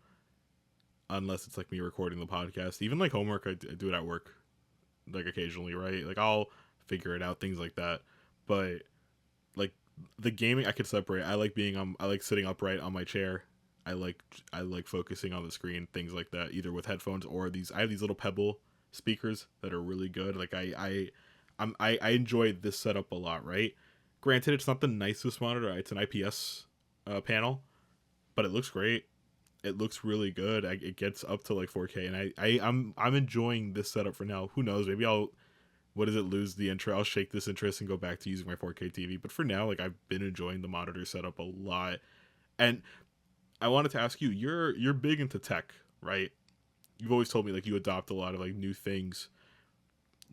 unless it's like me recording the podcast. Even like homework, I do it at work, like occasionally, right? Like I'll figure it out, things like that. But like the gaming, I could separate. I like being on. I like sitting upright on my chair. I like I like focusing on the screen, things like that, either with headphones or these. I have these little Pebble speakers that are really good. Like I enjoy this setup a lot, right? Granted, it's not the nicest monitor. It's an IPS panel, but it looks great. It looks really good. It gets up to like 4K, and I'm enjoying this setup for now. Who knows? Maybe I'll, what does it, lose the interest? I'll shake this interest and go back to using my 4K TV. But for now, like I've been enjoying the monitor setup a lot. And I wanted to ask you, you're big into tech, right? You've always told me like you adopt a lot of like new things.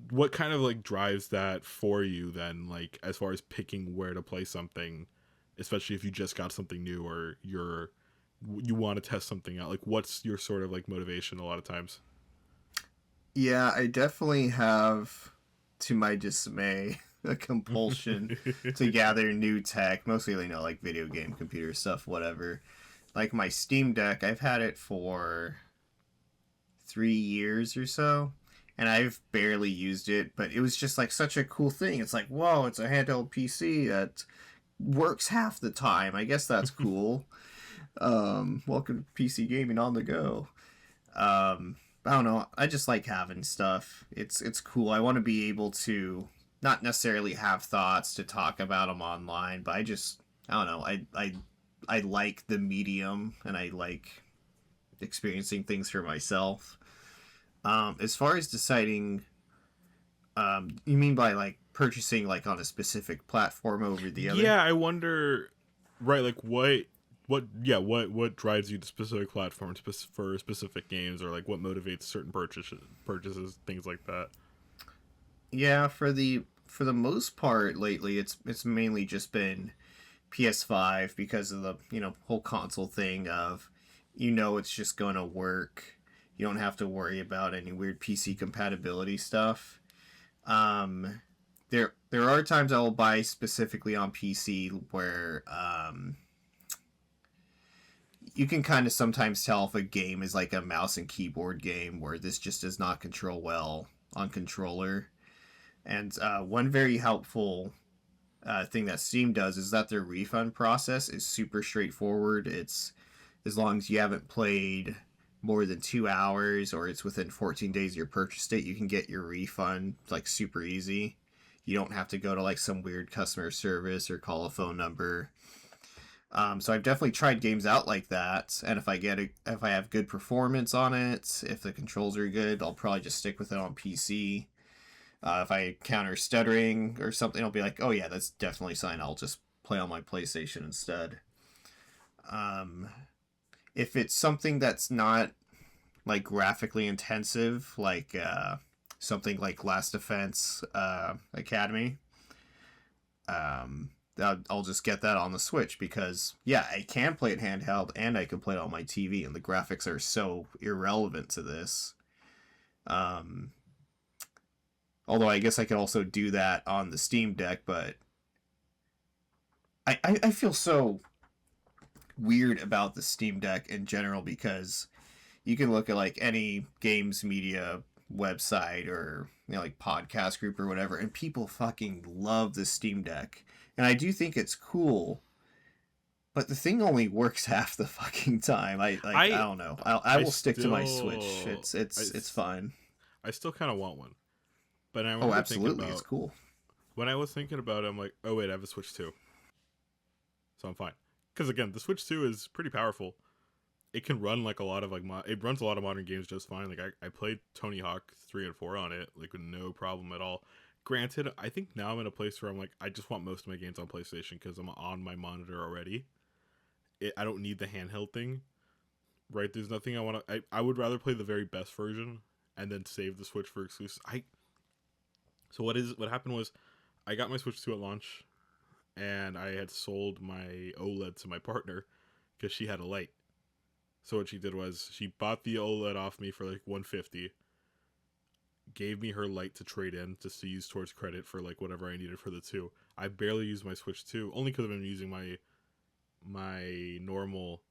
What kind of like drives that for you then, like as far as picking where to play something, especially if you just got something new or you want to test something out? Like what's your sort of like motivation a lot of times? Yeah, I definitely have, to my dismay, a compulsion to gather new tech, mostly, like video game, computer stuff, whatever. Like my Steam Deck, I've had it for 3 years or so. and I've barely used it, but it was just like such a cool thing. It's like, whoa, it's a handheld PC that works half the time. I guess that's cool. Welcome to PC gaming on the go. I don't know. I just like having stuff. It's cool. I want to be able to not necessarily have thoughts to talk about them online, but I don't know. I like the medium, and I like experiencing things for myself. As far as deciding, you mean by like purchasing like on a specific platform over the other? Yeah, I wonder, right? Like what drives you to specific platforms for specific games, or like what motivates certain purchases, things like that. Yeah, for the most part lately, it's mainly just been PS5 because of the whole console thing of it's just going to work. You don't have to worry about any weird PC compatibility stuff. Um, there are times I will buy specifically on PC where you can kind of sometimes tell if a game is like a mouse and keyboard game where this just does not control well on controller. And one very helpful thing that Steam does is that their refund process is super straightforward. It's as long as you haven't played more than 2 hours or it's within 14 days of your purchase date, you can get your refund like super easy. You don't have to go to like some weird customer service or call a phone number. So I've definitely tried games out like that, and if I have good performance on it, if the controls are good, I'll probably just stick with it on PC. If I encounter stuttering or something, I'll be like, oh yeah, that's definitely something I'll just play on my PlayStation instead. Um, if it's something that's not like graphically intensive, like something like Last Defense Academy, um, I'll just get that on the Switch because yeah, I can play it handheld and I can play it on my TV, and the graphics are so irrelevant to this. Um, Although I guess I could also do that on the Steam Deck, but I feel so weird about the Steam Deck in general because you can look at like any games media website or like podcast group or whatever, and people fucking love the Steam Deck, and I do think it's cool. But the thing only works half the fucking time. I I don't know. I I will stick to my Switch. still It's fine. I still kind of want one, but I Oh, remember thinking absolutely, it's about cool. when I was thinking about it, I'm like, oh wait, I have a Switch 2, so I'm fine. Because again, the Switch 2 is pretty powerful. It can run like a lot of like it runs a lot of modern games just fine. Like I played Tony Hawk 3 and 4 on it like with no problem at all. Granted, I think now I'm in a place where I'm like I just want most of my games on PlayStation because I'm on my monitor already. I don't need the handheld thing, right? There's nothing I want to. I would rather play the very best version and then save the Switch for exclusives. What happened was I got my Switch 2 at launch, and I had sold my OLED to my partner because she had a light. So what she did was she bought the OLED off me for like 150, gave me her light to trade in just to use towards credit for like whatever I needed for the two. I barely used my Switch 2 only because I've been using my normal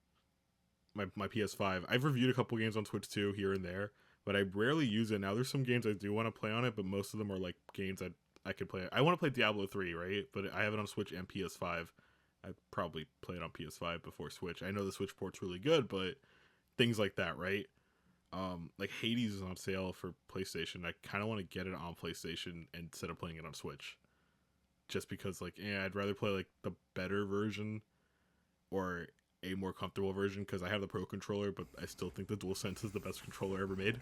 my PS5. I've reviewed a couple games on Switch 2 here and there, but I rarely use it. Now there's some games I do want to play on it, but most of them are like games I could play. I want to play Diablo 3, right? But I have it on Switch and PS5. I'd probably play it on PS5 before Switch. I know the Switch port's really good, but things like that, right? Like Hades is on sale for PlayStation. I kind of want to get it on PlayStation instead of playing it on Switch, just because like I'd rather play like the better version or a more comfortable version because I have the Pro controller, but I still think the DualSense is the best controller ever made.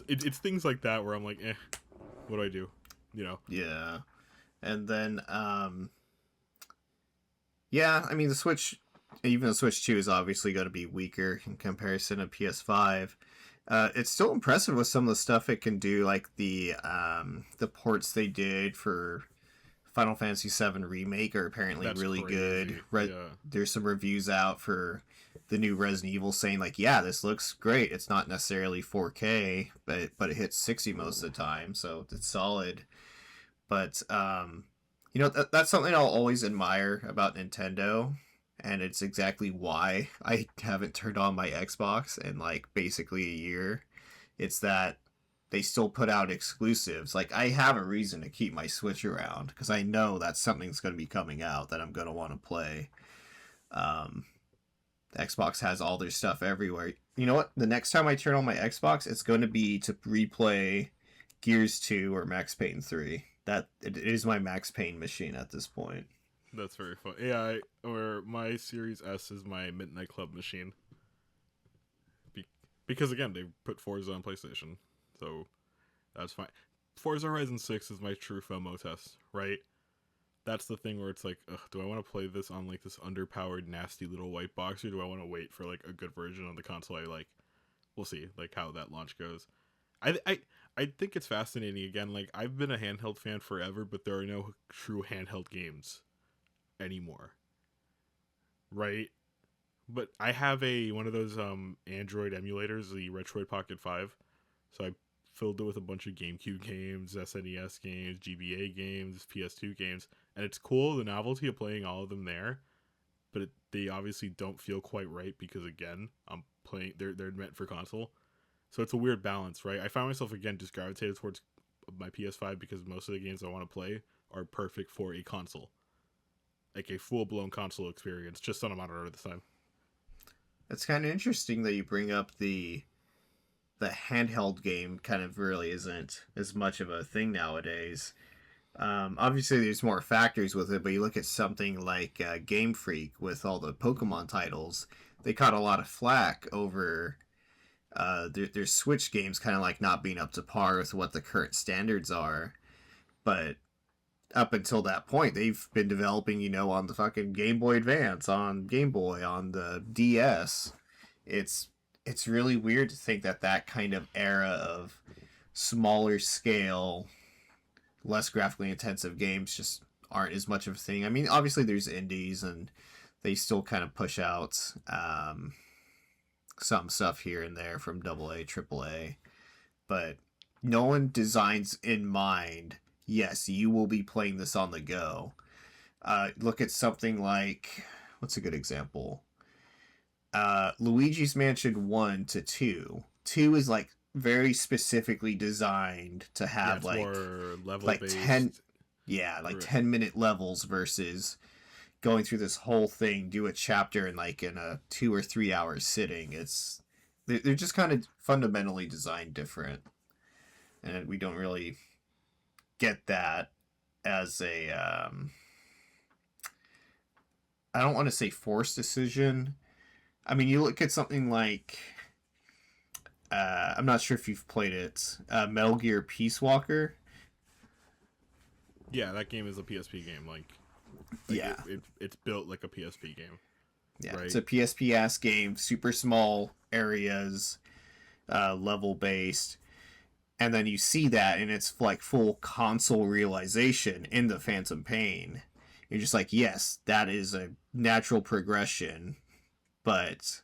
It's things like that where I'm like, what do I do? You know? Yeah. And then yeah, I mean the Switch, even the Switch 2 is obviously going to be weaker in comparison to PS5. It's still impressive with some of the stuff it can do, like the ports they did for Final Fantasy VII Remake are apparently That's really crazy. good. Yeah. There's some reviews out for the new Resident Evil saying like, yeah, this looks great. It's not necessarily 4K, but it hits 60 most of the time, so it's solid. But that's something I'll always admire about Nintendo, and it's exactly why I haven't turned on my Xbox in like basically a year. It's that they still put out exclusives. Like, I have a reason to keep my Switch around because I know that something's going to be coming out that I'm going to want to play. Um, Xbox has all their stuff everywhere. You know what? The next time I turn on my Xbox, it's going to be to replay Gears 2 or Max Payne 3. That it is my Max Payne machine at this point. That's very fun. AI or my Series S is my Midnight Club machine. Because again, they put Forza on PlayStation, so that's fine. Forza Horizon 6 is my true FOMO test, right? That's the thing where it's like, ugh, do I want to play this on like this underpowered, nasty little white box, or do I want to wait for like a good version on the console I like? We'll see, like how that launch goes. I think it's fascinating. Again, like I've been a handheld fan forever, but there are no true handheld games anymore, right? But I have one of those Android emulators, the Retroid Pocket 5. So I filled it with a bunch of GameCube games, SNES games, GBA games, PS2 games, and it's cool the novelty of playing all of them there. But they obviously don't feel quite right because again, I'm playing they're meant for console. So it's a weird balance, right? I found myself again just gravitated towards my PS5 because most of the games I want to play are perfect for a console. Like a full-blown console experience, just on a monitor this time. It's kind of interesting that you bring up the handheld game. Kind of really isn't as much of a thing nowadays. Obviously, there's more factors with it, but you look at something like Game Freak with all the Pokemon titles. They caught a lot of flack over their Switch games kind of like not being up to par with what the current standards are. But up until that point, they've been developing, on the fucking Game Boy Advance, on Game Boy, on the DS. It's really weird to think that kind of era of smaller scale, less graphically intensive games just aren't as much of a thing. I mean, obviously there's indies and they still kind of push out some stuff here and there from AA, AAA, but no one designs in mind, yes, you will be playing this on the go. Look at something like, what's a good example? Luigi's Mansion 1 to 2. 2 is like very specifically designed to have more level like based. 10 like 10-minute levels versus going through this whole thing, do a chapter in a 2 or 3 hour sitting. They're just kind of fundamentally designed different, and we don't really get that as a I don't want to say forced decision. I mean, you look at something like I'm not sure if you've played it, Metal Gear Peace Walker. Yeah, that game is a PSP game. Like yeah, it's built like a PSP game. Yeah, right? It's a PSP ass game, super small areas, level based, and then you see that and it's like full console realization in the Phantom Pain. You're just like, yes, that is a natural progression, but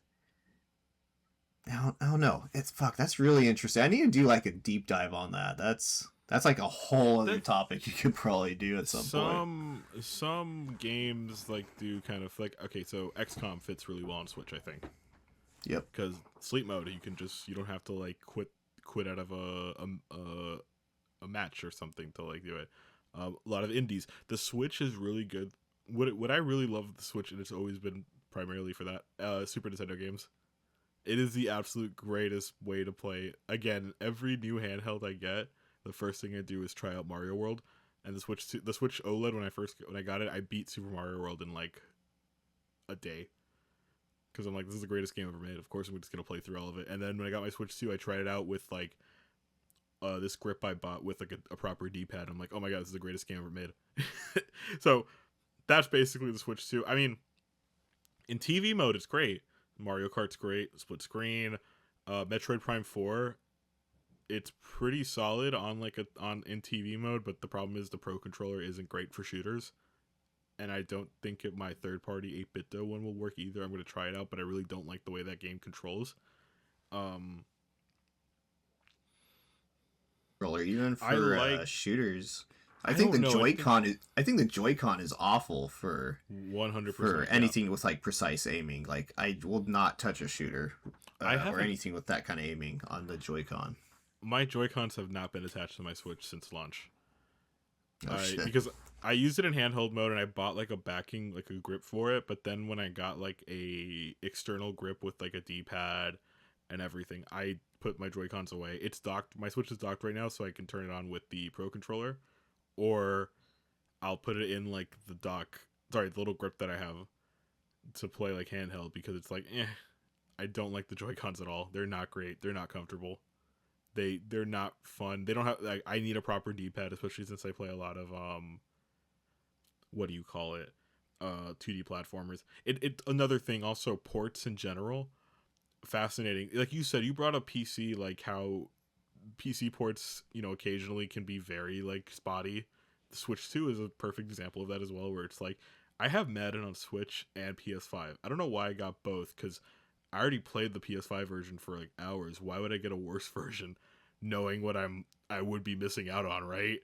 I don't know. That's really interesting. I need to do like a deep dive on that. That's like a whole other topic you could probably do at some point. Some games like do kind of like, okay, so XCOM fits really well on Switch, I think. Yep. Because sleep mode, you don't have to like quit out of a match or something to like do it. A lot of indies. The Switch is really good. What I really love with the Switch, and it's always been primarily for that, Super Nintendo games. It is the absolute greatest way to play. Again, every new handheld I get, the first thing I do is try out Mario World. And the Switch OLED, when I got it, I beat Super Mario World in like a day. Because I'm like, this is the greatest game ever made. Of course, I'm just gonna play through all of it. And then when I got my Switch 2, I tried it out with like this grip I bought with like a proper D-pad. I'm like, oh my god, this is the greatest game ever made. So that's basically the Switch 2. I mean, in TV mode, it's great. Mario Kart's great, split screen. Metroid Prime 4, it's pretty solid on in TV mode, but the problem is the Pro controller isn't great for shooters. And I don't think my third-party 8BitDo one will work either. I'm going to try it out, but I really don't like the way that game controls. Controller, even for shooters. I think the Joy-Con is awful for 100% for anything with like precise aiming. Like I will not touch a shooter or anything with that kind of aiming on the Joy-Con. my Joy-Cons have not been attached to my Switch since launch. Oh shit. Because I used it in handheld mode and I bought like a backing, like a grip for it, but then when I got like a external grip with like a D-pad and everything, I put my Joy-Cons away. It's docked. My Switch is docked right now, so I can turn it on with the Pro controller, or I'll put it in like the the little grip that I have to play like handheld, because it's like, I don't like the Joy-Cons at all. They're not great. They're not comfortable. They're not fun. They don't have like, I need a proper D-pad, especially since I play a lot of what do you call it? 2D platformers. It another thing also, ports in general, fascinating. Like you said, you brought up PC, like how PC ports, occasionally can be very like spotty. The Switch 2 is a perfect example of that as well, where it's like, I have Madden on Switch and PS5. I don't know why I got both, because I already played the PS5 version for like hours. Why would I get a worse version, knowing what I would be missing out on, right?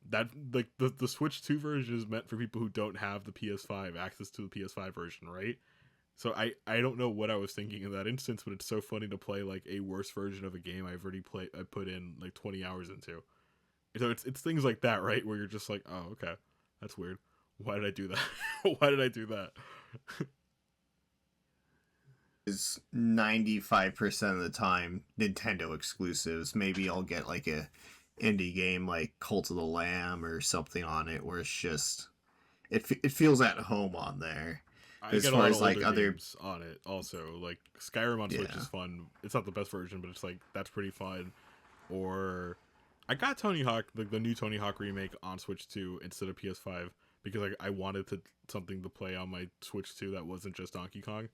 That like the Switch 2 version is meant for people who don't have the PS5 access to the PS5 version, right? So I don't know what I was thinking in that instance, but it's so funny to play like a worse version of a game I put in like 20 hours into. So it's things like that, right? Where you're just like, oh, okay, that's weird. Why did I do that? Why did I do that? Is 95% of the time Nintendo exclusives. Maybe I'll get like a indie game like Cult of the Lamb or something on it where it's just it feels at home on there. I As get a far lot as of like older other games on it also. Like Skyrim on Switch yeah. is fun. It's not the best version, but it's like, that's pretty fun. Or I got Tony Hawk, the new Tony Hawk remake on Switch 2 instead of PS5, because I wanted something to play on my Switch 2 that wasn't just Donkey Kong.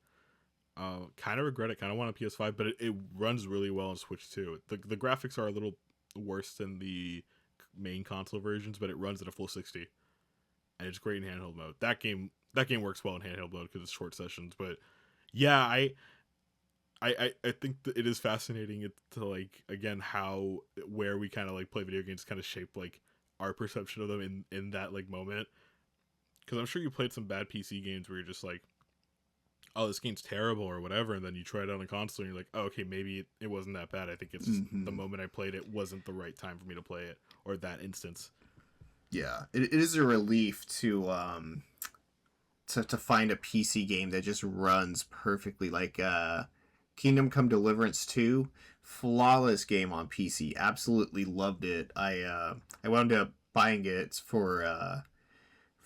Kind of regret it. Kind of want a PS5, but it runs really well on Switch 2. The graphics are a little worse than the main console versions, but it runs at a full 60, and it's great in handheld mode. That game works well in handheld mode because it's short sessions. But yeah, I think that it is fascinating to like, again, how where we kind of like play video games kind of shape like our perception of them in that like moment. Because I'm sure you played some bad PC games where you're just like, oh, this game's terrible or whatever, and then you try it on a console and you're like, oh, okay, maybe it wasn't that bad. I think it's just the Mm-hmm. moment I played it wasn't the right time for me to play it, or that instance. Yeah, it is a relief to find a PC game that just runs perfectly. Like Kingdom Come Deliverance 2, flawless game on PC. Absolutely loved it. I wound up buying it for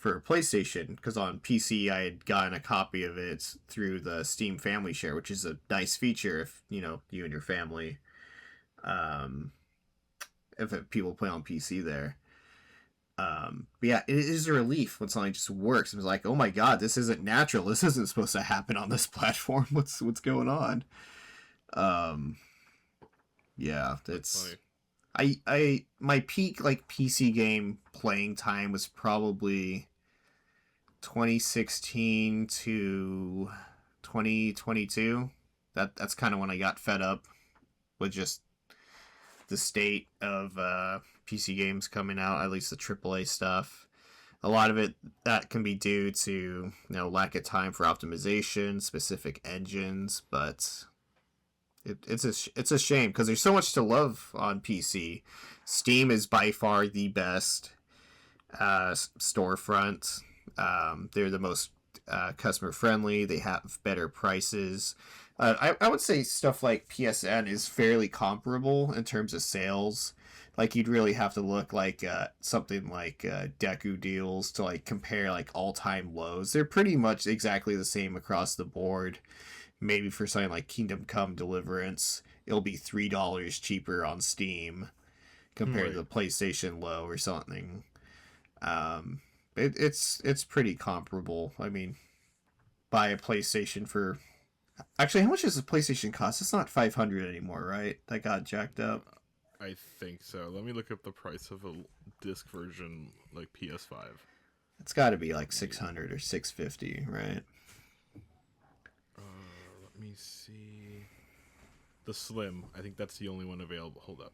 PlayStation because on PC I had gotten a copy of it through the Steam Family Share, which is a nice feature if you and your family, um, if people play on PC there. But yeah, it is a relief when something just works. It's like, oh my god, this isn't natural. This isn't supposed to happen on this platform. What's going on? Um, yeah, That's it's funny. I my peak like PC game playing time was probably 2016 to 2022. That's kind of when I got fed up with just the state of PC games coming out, at least the AAA stuff. A lot of it that can be due to lack of time for optimization, specific engines, but it's a shame because there's so much to love on PC. Steam is by far the best storefront. They're the most customer friendly. They have better prices. I would say stuff like PSN is fairly comparable in terms of sales. Like you'd really have to look like something like Deku deals to like compare like all time lows. They're pretty much exactly the same across the board. Maybe for something like Kingdom Come Deliverance, it'll be $3 cheaper on Steam compared to Right. the PlayStation low or something. Um, it's pretty comparable. I mean, buy a PlayStation for actually how much does a PlayStation cost? It's not 500 anymore, right? That got jacked up. I think so. Let me look up the price of a disc version like PS5. It's got to be like Let me 600 or 650, right? let me see. The Slim. I think that's the only one available. Hold up.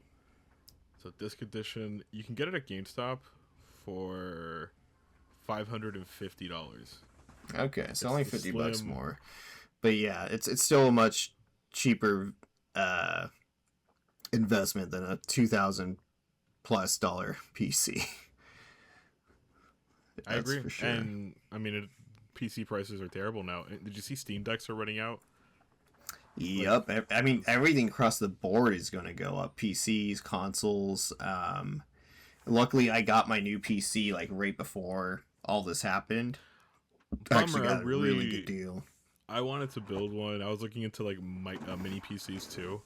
So disc edition, you can get it at GameStop for $550. Okay, so It's only the 50 bucks Slim. more. But yeah, it's still a much cheaper uh investment than a $2,000+ PC. I That's agree. for sure. And I mean, PC prices are terrible now. Did you see Steam Decks are running out? Like, Yep. I mean, everything across the board is going to go up. PCs, consoles. Luckily, I got my new PC like right before all this happened. I actually bummer. got a really good deal. I wanted to build one. I was looking into like mini PCs too,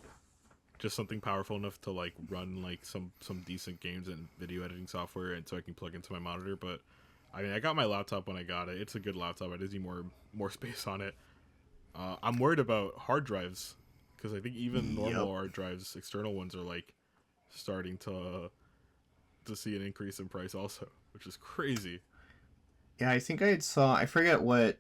just something powerful enough to like run like some decent games and video editing software, and so I can plug into my monitor. But I mean, I got my laptop when I got it. It's a good laptop. I just need more space on it. I'm worried about hard drives because I think even Yep. normal hard drives, external ones, are like starting to see an increase in price also, which is crazy. Yeah, I think I saw. I forget what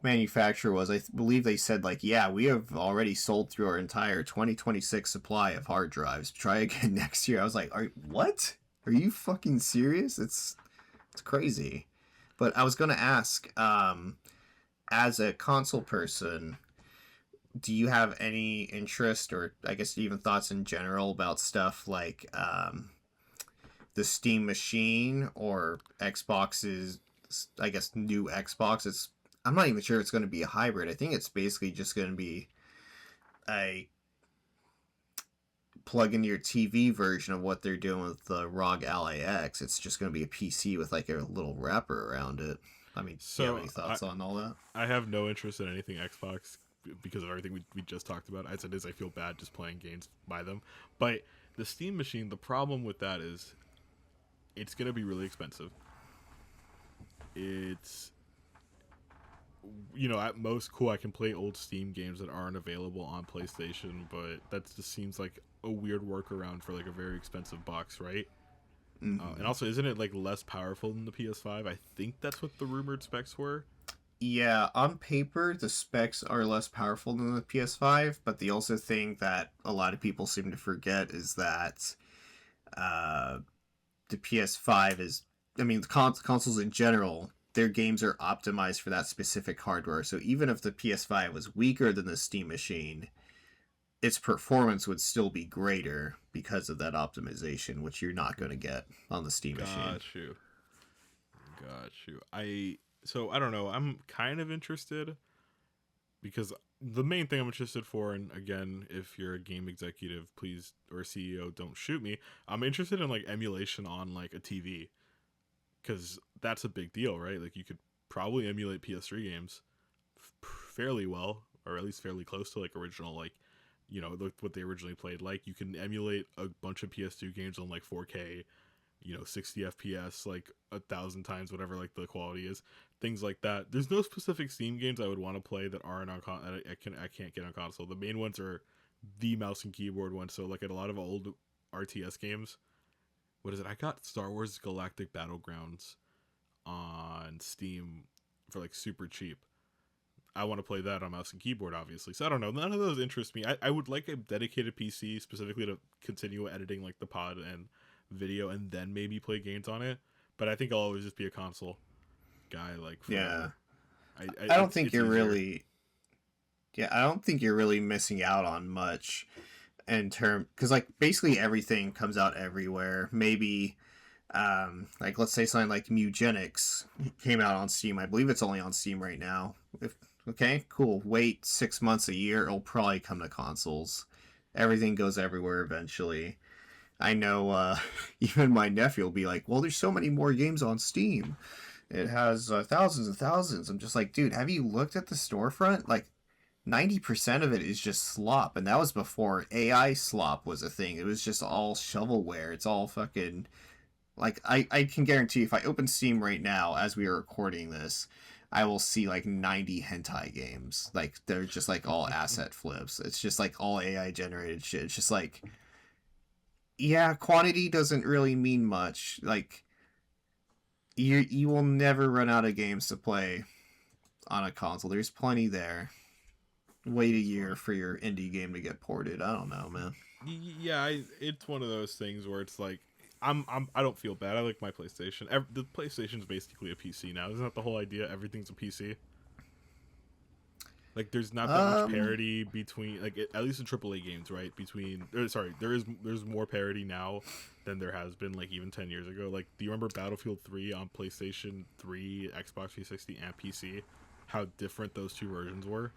manufacturer was. Believe they said like, yeah, we have already sold through our entire 2026 supply of hard drives. Try again next year. I was like, what? Are you fucking serious? It's crazy. But I was gonna ask, as a console person, do you have any interest or I guess even thoughts in general about stuff like the Steam machine or Xbox's, I guess, new Xbox? I'm not even sure it's going to be a hybrid. I think it's basically just going to be a plug into your TV version of what they're doing with the ROG Ally X. It's just going to be a PC with like a little wrapper around it. I mean, do you have So any thoughts on all that? I have no interest in anything Xbox because of everything we just talked about. As it is, I feel bad just playing games by them. But the Steam machine, the problem with that is it's going to be really expensive. It's, at most, cool, I can play old Steam games that aren't available on PlayStation, but that just seems like a weird workaround for like a very expensive box, right? And Mm-hmm. also, isn't it like less powerful than the PS5? I think that's what the rumored specs were. Yeah, on paper, the specs are less powerful than the PS5, but the also thing that a lot of people seem to forget is that uh, the PS5 is, I mean, the consoles in general, their games are optimized for that specific hardware. So even if the PS5 was weaker than the Steam machine, its performance would still be greater because of that optimization, which you're not going to get on the Steam machine. Got you. Got you. I don't know. I'm kind of interested because the main thing I'm interested for, and again, if you're a game executive, please, or CEO, don't shoot me. I'm interested in like emulation on like a TV because that's a big deal, right? Like you could probably emulate PS3 games fairly well, or at least fairly close to like original, like what they originally played. Like you can emulate a bunch of PS2 games on like 4K, 60 FPS, like 1,000 times whatever like the quality is, things like that. There's no specific Steam games I would want to play that aren't on I can't get on console. The main ones are the mouse and keyboard ones. So like at a lot of old RTS games, what is it? I got Star Wars Galactic Battlegrounds on Steam for like super cheap. I want to play that on mouse and keyboard, obviously. So I don't know. None of those interest me. I would like a dedicated PC specifically to continue editing like the pod and video, and then maybe play games on it. But I think I'll always just be a console guy like Yeah. forever. I don't think It's you're easier. really, yeah, I don't think you're really missing out on much in term, because like basically everything comes out everywhere. Maybe like let's say something like Mugenics came out on Steam. I believe it's only on Steam right now. If okay, cool. Wait 6 months, a year, it'll probably come to consoles. Everything goes everywhere eventually. I know even my nephew will be like, well, there's so many more games on Steam. It has thousands and thousands. I'm just like, dude, have you looked at the storefront? Like 90% of it is just slop, and that was before AI slop was a thing. It was just all shovelware. It's all fucking like I can guarantee if I open Steam right now as we are recording this, I will see like 90 hentai games. Like they're just like all asset flips. It's just like all AI generated shit. It's just like, yeah, quantity doesn't really mean much. Like you will never run out of games to play on a console. There's plenty there. Wait a It's year funny. for your indie game to get ported. I don't know, man. Yeah, it's one of those things where it's like I don't feel bad. I like my PlayStation. The PlayStation's basically a PC now. Isn't that the whole idea? Everything's a PC. Like, there's not that much Um, parity between, like, at least in AAA games, right? There's more parity now than there has been, like, even 10 years ago. Like, do you remember Battlefield 3 on PlayStation 3, Xbox 360, and PC? How different those two versions were?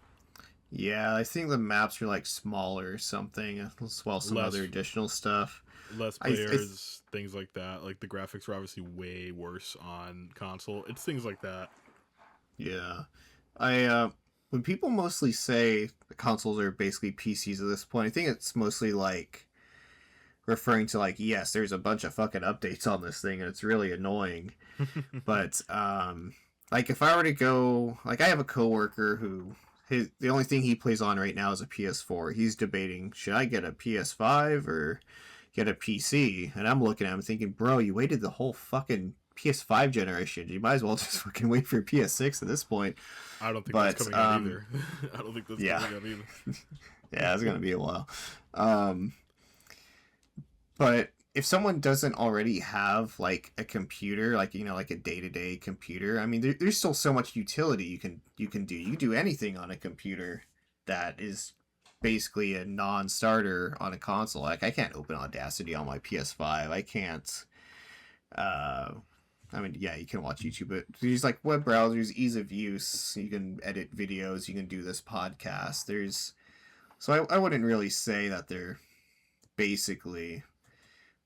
yeah, I think the maps are like smaller or something, as well as some other Less additional stuff. less I players, things like that. Like, the graphics were obviously way worse on console. It's things like that. yeah, I when people mostly say the consoles are basically PCs at this point, I think it's mostly like referring to like, yes, there's a bunch of fucking updates on this thing and it's really annoying. But like if I were to go, like I have a coworker who the only thing he plays on right now is a PS4. He's debating should I get a PS5 or get a PC, and I'm looking at him thinking, bro, you waited the whole fucking PS5 generation. You might as well just fucking wait for PS6 at this point. I don't think that's But coming out either. I don't think that's yeah, coming out either. yeah, it's gonna be a while. Um, but if someone doesn't already have like a computer, like like a day to day computer, I mean, there's still so much utility you can do. You can do anything on a computer that is basically a non-starter on a console. Like I can't open Audacity on my PS5. I can't. Uh, I mean, yeah, you can watch YouTube, but there's like web browsers, ease of use. You can edit videos. You can do this podcast. So I wouldn't really say that they're basically,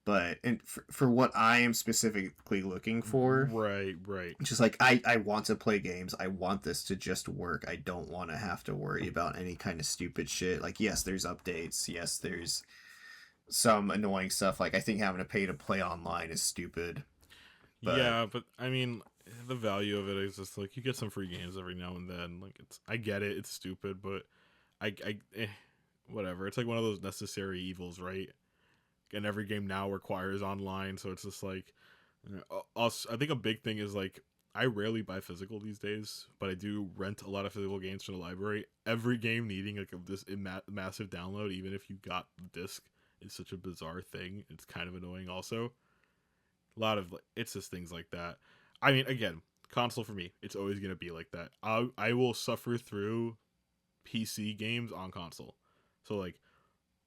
but and for what I am specifically looking for, Right, right. just like I want to play games. I want this to just work. I don't want to have to worry about any kind of stupid shit. Like yes, there's updates. Yes, there's some annoying stuff. Like I think having to pay to play online is stupid. But Yeah, but I mean, the value of it is just like you get some free games every now and then. Like I get it, it's stupid, but whatever. It's like one of those necessary evils, right? And every game now requires online, so it's just like, also, I think a big thing is like I rarely buy physical these days, but I do rent a lot of physical games from the library. Every game needing like this massive download, even if you got the disc, is such a bizarre thing. It's kind of annoying, also. A lot of it's just things like that. I mean, again, console for me, it's always gonna be like that. I will suffer through PC games on console. So like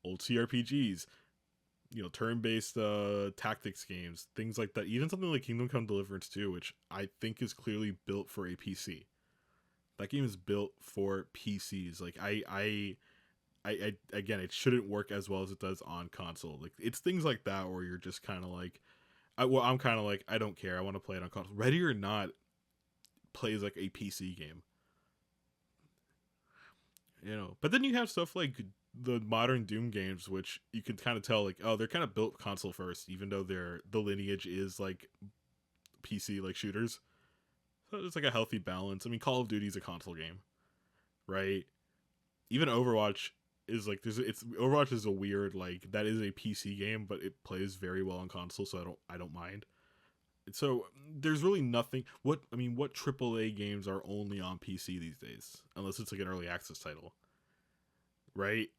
old CRPGs, turn-based tactics games, things like that. Even something like Kingdom Come Deliverance 2, which I think is clearly built for a PC. That game is built for PCs. Like I again, it shouldn't work as well as it does on console. Like it's things like that where you're just kind of like, I'm kind of like, I don't care. I want to play it on console. Ready or Not plays like a PC game, But then you have stuff like the modern Doom games, which you can kind of tell, like, oh, they're kind of built console first, even though the lineage is like PC like shooters. So it's like a healthy balance. I mean, Call of Duty is a console game, right? Even Overwatch is like Overwatch is a weird, like, that is a PC game, but it plays very well on console, so I don't mind. So there's really nothing. What AAA games are only on PC these days, unless it's like an early access title, right?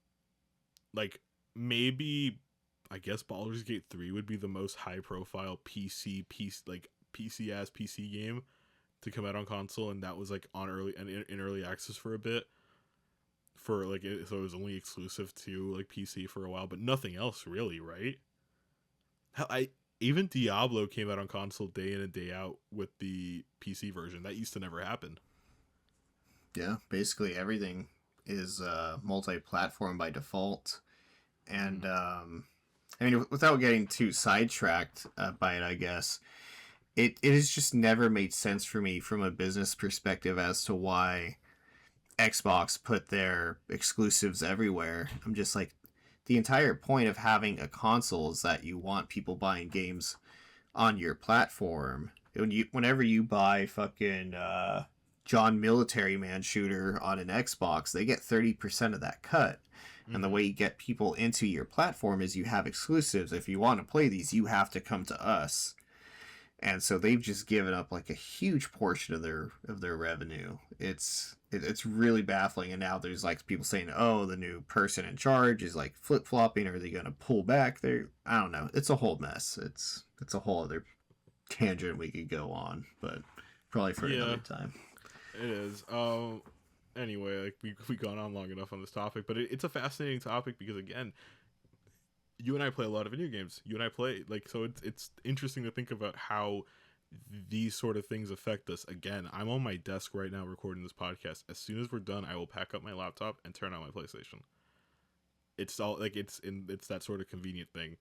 Like maybe, I guess Baldur's Gate 3 would be the most high profile like PC game to come out on console, and that was like on early and in early access for a bit, for like so it was only exclusive to like PC for a while, but nothing else really, right? Hell, I even Diablo came out on console day in and day out with the PC version. That used to never happen. yeah, basically everything is multi-platform by default, and Mm. I mean, without getting too sidetracked by it, I guess it has just never made sense for me from a business perspective as to why Xbox put their exclusives everywhere. I'm just like, the entire point of having a console is that you want people buying games on your platform. Whenever you buy fucking John Military Man Shooter on an Xbox, they get 30% of that cut. And the Mm-hmm. way you get people into your platform is you have exclusives. If you want to play these, you have to come to us. And so they've just given up like a huge portion of their revenue. It's really baffling. And now there's like people saying, "Oh, the new person in charge is like flip flopping. Are they going to pull back?" There, I don't know. It's a whole mess. It's a whole other tangent we could go on, but probably for Yeah, another time. it is. anyway, like we gone on long enough on this topic, but it's a fascinating topic because again, you and I play a lot of video games. You and I play like so. It's interesting to think about how these sort of things affect us. Again, I'm on my desk right now recording this podcast. As soon as we're done, I will pack up my laptop and turn on my PlayStation. It's all like it's that sort of convenient thing.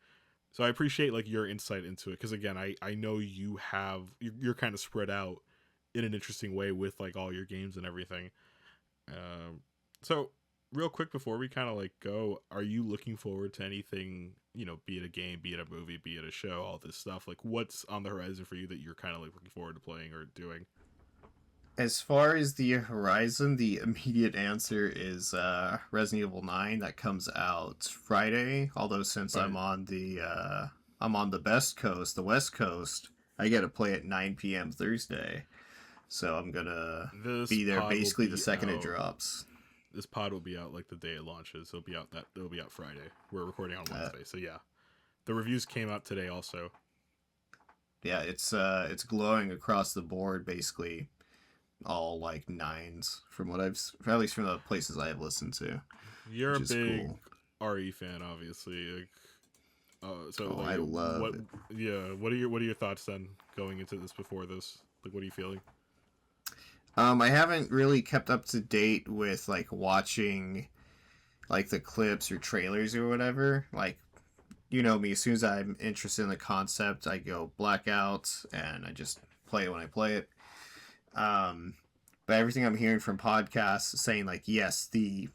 So I appreciate like your insight into it because again, I know you're kind of spread out in an interesting way with like all your games and everything. So real quick before we kind of like go, are you looking forward to anything, be it a game, be it a movie, be it a show, all this stuff? Like what's on the horizon for you that you're kind of like looking forward to playing or doing? As far as the horizon, the immediate answer is Resident Evil 9 that comes out Friday. Although since Right. I'm on the best coast, the West Coast, I get to play at 9 p.m. Thursday. So I'm gonna This be there pod will basically the be second it out. drops. This pod will be out like the day it launches. It'll be out Friday. We're recording on Wednesday, so yeah. The reviews came out today also. Yeah, it's glowing across the board, basically all like nines from what at least from the places I have listened to, You're a which is big cool. RE fan, obviously. Like, so Oh, like, I love what? it. Yeah, what are your thoughts then going into this before this? Like, what are you feeling? I haven't really kept up to date with like watching like the clips or trailers or whatever. Like, you know me, as soon as I'm interested in the concept, I go blackout and I just play it when I play it. Um, but everything I'm hearing from podcasts saying like, yes, the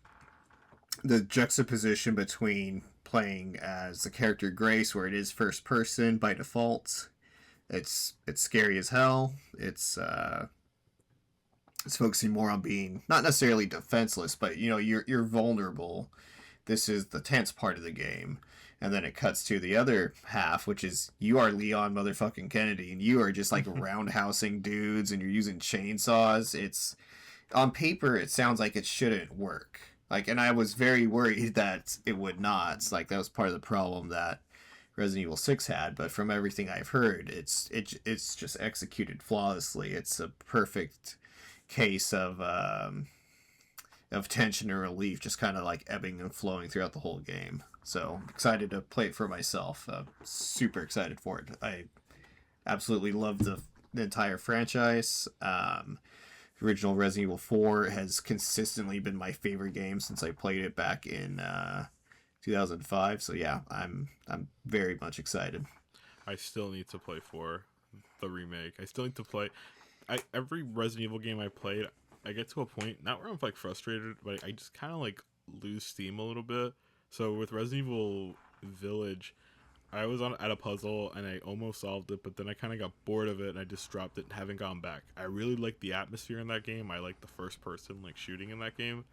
juxtaposition between playing as the character Grace, where it is first person by default, it's scary as hell. It's focusing more on being not necessarily defenseless, but you're vulnerable. This is the tense part of the game. And then it cuts to the other half, which is you are Leon motherfucking Kennedy, and you are just like roundhousing dudes, and you're using chainsaws. It's on paper, it sounds like it shouldn't work. Like, and I was very worried that it would not. Like that was part of the problem that Resident Evil 6 had. But from everything I've heard, it's just executed flawlessly. It's a perfect case of tension and relief, just kind of like ebbing and flowing throughout the whole game. So excited to play it for myself. Super excited for it. I absolutely love the entire franchise. Original Resident Evil 4 has consistently been my favorite game since I played it back in 2005. So yeah, I'm very much excited. I still need to play for the remake. I still need to play. Every Resident Evil game I played, I get to a point not where I'm like frustrated, but I just kind of like lose steam a little bit. So with Resident Evil Village, I was on at a puzzle and I almost solved it, but then I kind of got bored of it and I just dropped it and haven't gone back. I really like the atmosphere in that game. I like the first person like shooting in that game.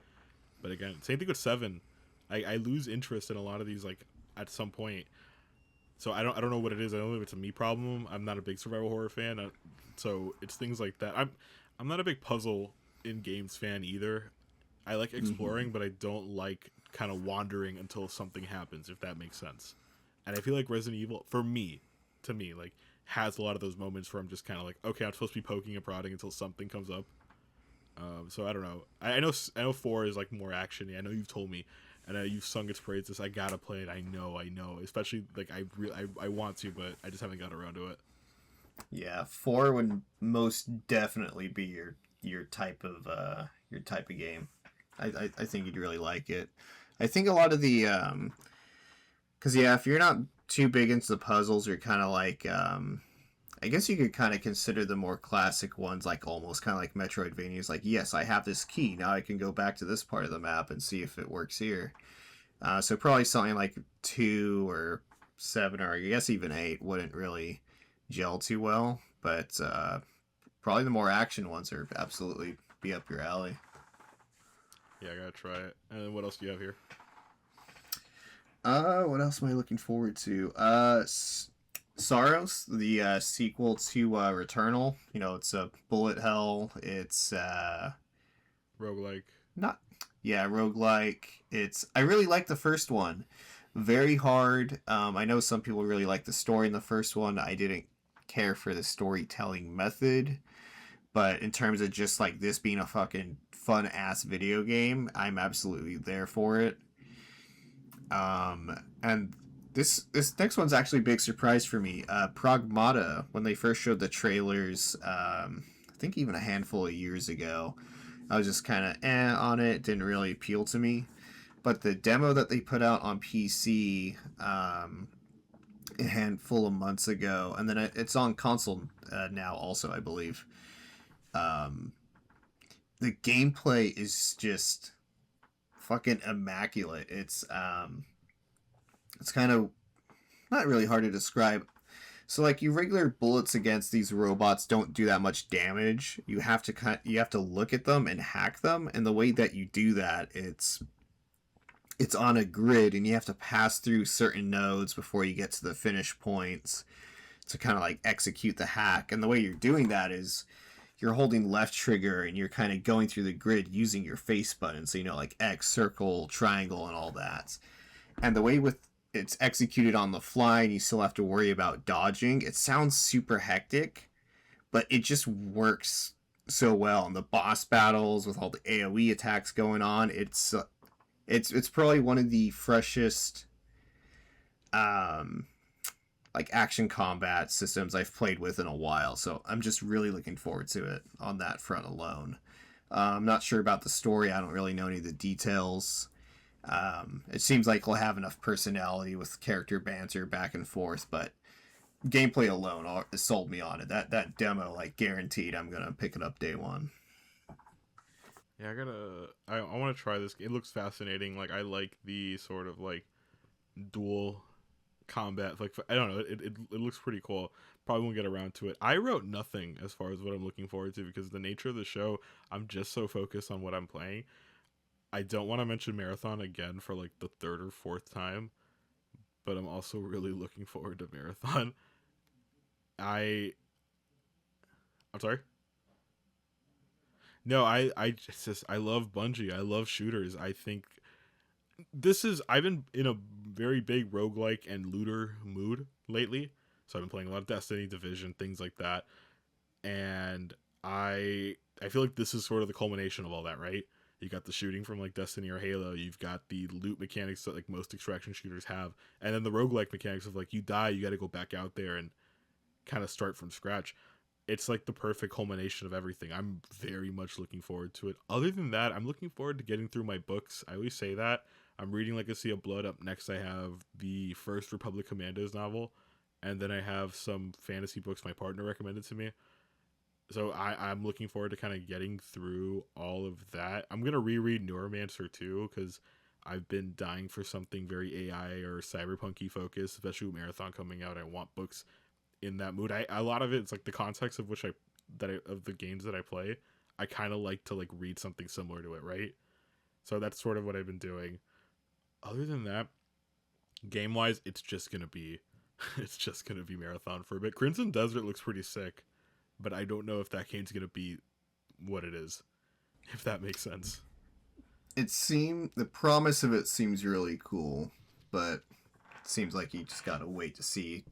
But again, same thing with 7. I lose interest in a lot of these like at some point. So I don't know what it is. I don't know if it's a me problem. I'm not a big survival horror fan. So it's things like that. I'm not a big puzzle in games fan either. I like exploring, but I don't like kind of wandering until something happens, if that makes sense. And I feel like Resident Evil, to me, like has a lot of those moments where I'm just kind of like, okay, I'm supposed to be poking and prodding until something comes up. So I don't know. I know 4 is like more actiony. I know you've told me, and you've sung its praises. I gotta play it. I know. Especially like I want to, but I just haven't got around to it. Yeah, 4 would most definitely be your type of game. I think you'd really like it. I think a lot of the because yeah, if you're not too big into the puzzles, you're kind of like I guess you could kind of consider the more classic ones like almost kind of like Metroidvanias. Like, yes, I have this key now. I can go back to this part of the map and see if it works here. So probably something like 2 or 7 or I guess even 8 wouldn't really gel too well. But probably the more action ones are absolutely be up your alley. Yeah, I gotta try it. And then what else do you have here? What else am I looking forward to? Sorrows, the sequel to Returnal. You know, it's a bullet hell. It's Roguelike. not, yeah, roguelike. I really like the first one. Very hard. I know some people really like the story in the first one. I didn't care for the storytelling method, but in terms of just like this being a fucking fun ass video game, I'm absolutely there for it. And this next one's actually a big surprise for me. Pragmata, when they first showed the trailers, I think even a handful of years ago, I was just kind of on it. Didn't really appeal to me. But the demo that they put out on PC a handful of months ago, and then it's on console now also, I believe. Um, the gameplay is just fucking immaculate. It's kind of not really hard to describe. So like your regular bullets against these robots don't do that much damage. You have to look at them and hack them, and the way that you do that, it's on a grid and you have to pass through certain nodes before you get to the finish points to kind of like execute the hack. And the way you're doing that is you're holding left trigger and you're kind of going through the grid using your face button. So, you know, like X, circle, triangle, and all that. And the way with it's executed on the fly and you still have to worry about dodging, it sounds super hectic, but it just works so well. And the boss battles with all the AoE attacks going on, it's probably one of the freshest um like action combat systems I've played with in a while. So I'm just really looking forward to it on that front alone. I'm not sure about the story. I don't really know any of the details. It seems like we'll have enough personality with character banter back and forth, but gameplay alone sold me on it. That demo, like guaranteed, I'm gonna pick it up day one. Yeah, I want to try this. It looks fascinating. Like I like the sort of like dual combat. Like I don't know, it looks pretty cool. Probably won't get around to it. I wrote nothing as far as what I'm looking forward to because the nature of the show, I'm just so focused on what I'm playing. I don't want to mention Marathon again for like the third or fourth time, but I'm also really looking forward to Marathon. I I'm sorry. No, I just I love Bungie. I love shooters. I think I've been in a very big roguelike and looter mood lately. So I've been playing a lot of Destiny, Division, things like that. And I feel like this is sort of the culmination of all that, right? You got the shooting from like Destiny or Halo, you've got the loot mechanics that like most extraction shooters have, and then the roguelike mechanics of like you die, you gotta go back out there and kind of start from scratch. It's like the perfect culmination of everything. I'm very much looking forward to it. Other than that, I'm looking forward to getting through my books. I always say that. I'm reading Legacy of Blood. Up next, I have the first Republic Commandos novel, and then I have some fantasy books my partner recommended to me. So I'm looking forward to kind of getting through all of that. I'm going to reread Neuromancer too, because I've been dying for something very AI or cyberpunky focused, especially with Marathon coming out. I want books in that mood. A lot of it's like the context of of the games that I play. I kind of like to like read something similar to it, right? So that's sort of what I've been doing. Other than that, game wise, it's just gonna be, it's just gonna be Marathon for a bit. Crimson Desert looks pretty sick, but I don't know if that game's gonna be what it is, if that makes sense. The promise of it seems really cool, but it seems like you just gotta wait to see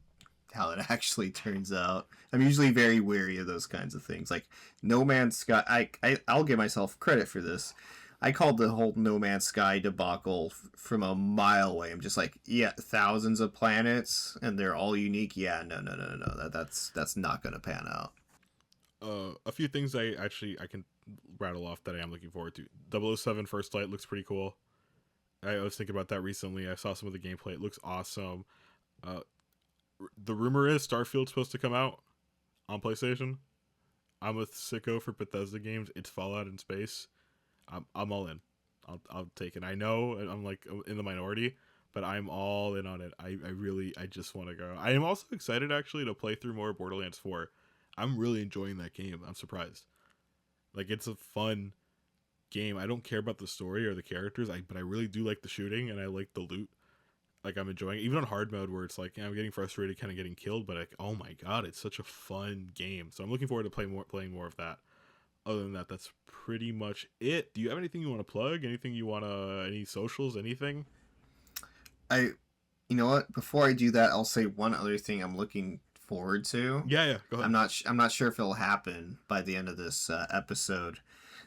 how it actually turns out. I'm usually very wary of those kinds of things. Like No Man's Sky, I'll give myself credit for this. I called the whole No Man's Sky debacle from a mile away. I'm just like, yeah, thousands of planets and they're all unique. Yeah, no. That's not gonna pan out. A few things I can rattle off that I am looking forward to. 007 First Light looks pretty cool. I was thinking about that recently. I saw some of the gameplay. It looks awesome. Uh, the rumor is Starfield's supposed to come out on PlayStation. I'm a sicko for Bethesda games. It's Fallout in space. I'm all in. I'll take it. I know I'm like in the minority, but I'm all in on it. I just want to go. I am also excited actually to play through more Borderlands 4. I'm really enjoying that game. I'm surprised. Like it's a fun game. I don't care about the story or the characters, but I really do like the shooting and I like the loot. Like I'm enjoying it. Even on hard mode where it's like, yeah, I'm getting frustrated kind of getting killed, but like, oh my god, it's such a fun game. So I'm looking forward to playing more of that. Other than that, that's pretty much it. Do you have anything you want to plug? Anything you want to, any socials, anything? I, you know what? Before I do that, I'll say one other thing I'm looking forward to. Yeah, go ahead. I'm not sure if it'll happen by the end of this episode,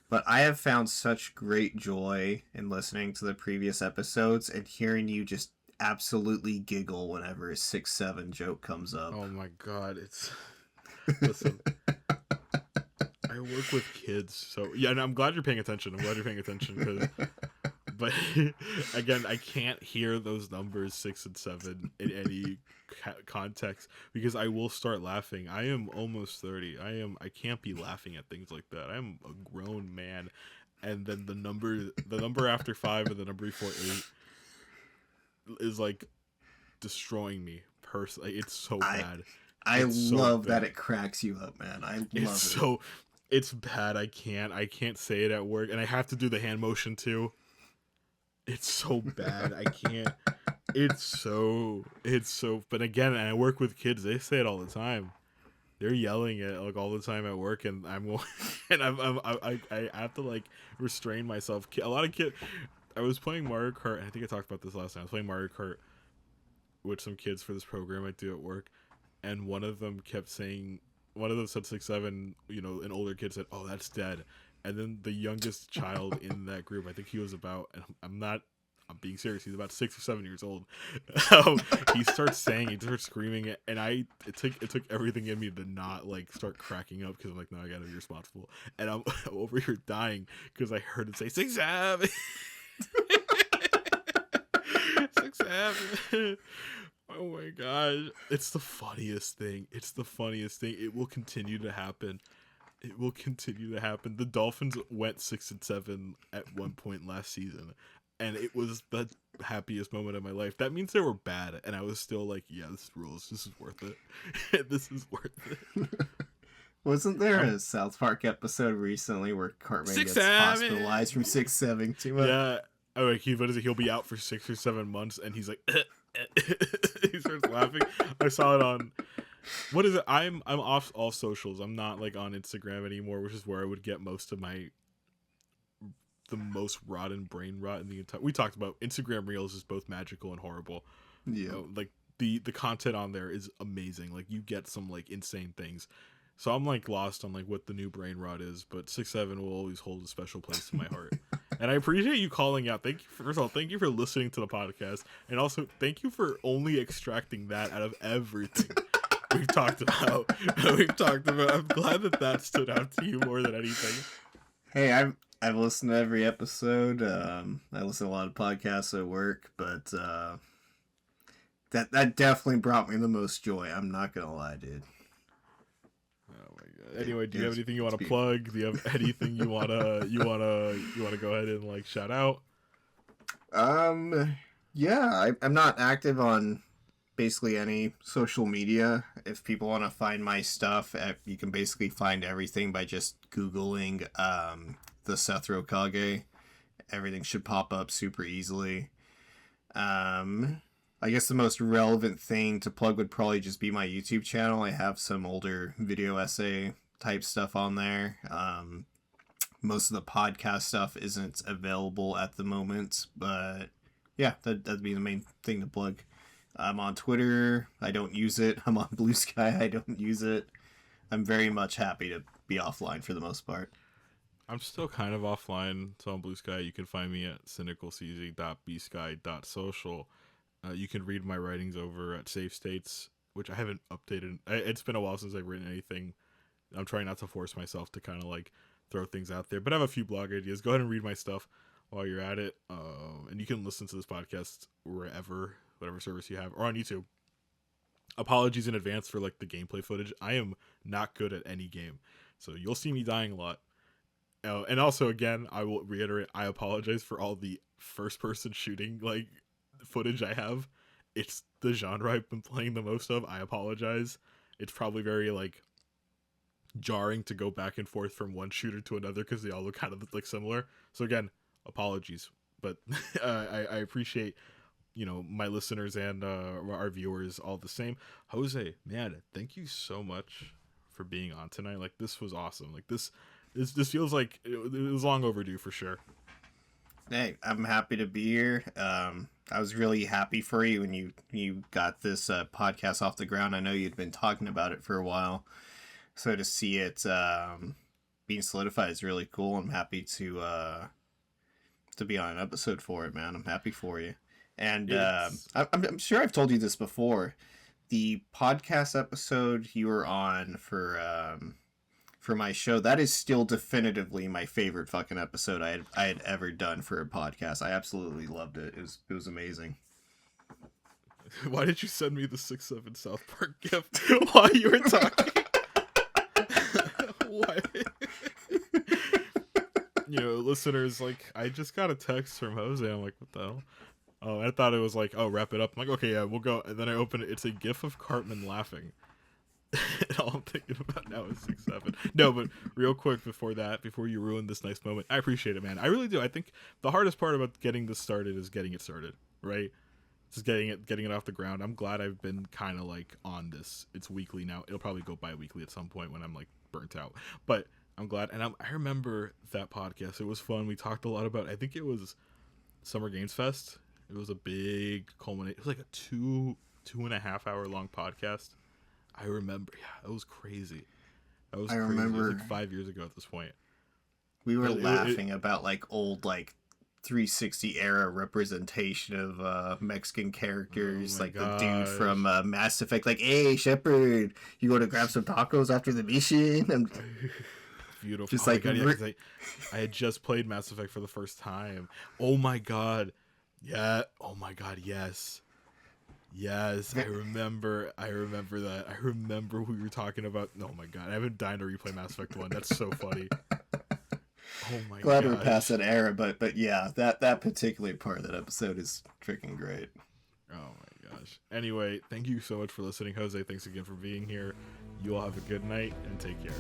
But I have found such great joy in listening to the previous episodes and hearing you just absolutely giggle whenever a 6-7 joke comes up. Oh my god, it's listen. I work with kids, so yeah, and I'm glad you're paying attention. I'm glad you're paying attention because, but again, I can't hear those numbers 6 and 7 in any context because I will start laughing. I am almost 30. I can't be laughing at things like that. I'm a grown man, and then the number after 5 and the number before 8 is like destroying me personally. It's so bad. I It's so love bad. that it cracks you up, man. I It's love it. so it's bad. I can't say it at work, and I have to do the hand motion too. It's so bad. I can't. It's so. But again, I work with kids. They say it all the time. They're yelling it like all the time at work, and I have to like restrain myself. A lot of kids. I was playing Mario Kart. And I think I talked about this last time. I was playing Mario Kart with some kids for this program I do at work, and one of them kept saying, one of them said 6-7, an older kid said, "Oh, that's dead." And then the youngest child in that group, I think he was about, and I'm being serious, he's about 6 or 7 years old. He starts screaming, and it took everything in me to not like start cracking up because I'm like, no, I gotta be responsible. And I'm over here dying because I heard it say 6-7. 6-7. Oh my god. It's the funniest thing. It will continue to happen. The Dolphins went 6-7 at one point last season, and it was the happiest moment of my life. That means they were bad, and I was still like, yeah, this rules. This is worth it. This is worth it. Wasn't there a South Park episode recently where Cartman gets 6-7. hospitalized from 6-7 too much? Yeah. Oh, like what is it? He'll be out for 6 or 7 months, and he's like, he starts laughing. I saw it on. What is it? I'm off all socials. I'm not like on Instagram anymore, which is where I would get most of the most rotten brain rot in the entire. We talked about Instagram Reels is both magical and horrible. Yeah. Like the content on there is amazing. Like you get some like insane things. So I'm like lost on like what the new brain rot is, but 6-7 will always hold a special place in my heart. And I appreciate you calling out. First of all, thank you for listening to the podcast, and also thank you for only extracting that out of everything we've talked about. I'm glad that stood out to you more than anything. Hey, I've listened to every episode. I listen to a lot of podcasts at work, but that definitely brought me the most joy. I'm not gonna lie, dude. Oh my god. Anyway, do you have anything you want to plug? Do you have anything you wanna go ahead and like shout out? Yeah, I'm not active on basically any social media. If people want to find my stuff, you can basically find everything by just Googling TheSethRokage. Everything should pop up super easily. I guess the most relevant thing to plug would probably just be my YouTube channel. I have some older video essay type stuff on there. Most of the podcast stuff isn't available at the moment, but yeah, that'd be the main thing to plug. I'm on Twitter. I don't use it. I'm on Bluesky. I don't use it. I'm very much happy to be offline for the most part. I'm still kind of offline, so on Bluesky you can find me at cynicalcz.bsky.social. You can read my writings over at Safe States, which I haven't updated. It's been a while since I've written anything. I'm trying not to force myself to kind of like throw things out there, but I have a few blog ideas. Go ahead and read my stuff while you're at it. And you can listen to this podcast whatever service you have, or on YouTube. Apologies in advance for like the gameplay footage. I am not good at any game, so you'll see me dying a lot. And also, again, I will reiterate, I apologize for all the first-person shooting like footage I have. It's the genre I've been playing the most of. I apologize. It's probably very like jarring to go back and forth from one shooter to another because they all look kind of like similar. So again, apologies, but I appreciate my listeners and our viewers all the same. Jose, man, thank you so much for being on tonight. Like this was awesome. Like this feels like it was long overdue for sure. Hey, I'm happy to be here. I was really happy for you when you got this podcast off the ground. I know you'd been talking about it for a while, so to see it being solidified is really cool. I'm happy to be on an episode for it, man. I'm happy for you. And It's I'm sure I've told you this before. The podcast episode you were on for my show, that is still definitively my favorite fucking episode I had ever done for a podcast. I absolutely loved it. It was amazing. Why did you send me the 6-7 South Park gift while you were talking? Why? Listeners, like, I just got a text from Jose. I'm like, what the hell? Oh, I thought it was like, oh, wrap it up. I'm like, okay, yeah, we'll go. And then I open it. It's a gif of Cartman laughing. And all I'm thinking about now is 6-7. No, but real quick before you ruin this nice moment, I appreciate it, man. I really do. I think the hardest part about getting this started is getting it started, right? Just getting it off the ground. I'm glad I've been kind of like on this. It's weekly now. It'll probably go bi-weekly at some point when I'm like burnt out. But I'm glad. And I remember that podcast. It was fun. We talked a lot about, I think it was Summer Games Fest. It was a big culmination. It was like a 2.5 hour long podcast. I remember. Yeah, that was crazy. That was I crazy. remember It was like 5 years ago at this point. we were laughing about like old like 360 era representation of Mexican characters, Oh my like the dude gosh. from Mass Effect, like, hey Shepard, you want to grab some tacos after the mission? And Beautiful. just oh like my god, yeah, 'cause I had just played Mass Effect for the first time. Oh my god. Yeah. Oh my god, yes. Yes, I remember that. I remember we were talking about. Oh my god, I haven't dying to replay Mass Effect 1. That's so funny. Oh my glad gosh. we're past that era, but yeah, that particular part of that episode is freaking great. Oh my gosh. Anyway, thank you so much for listening, Jose. Thanks again for being here. You all have a good night and take care.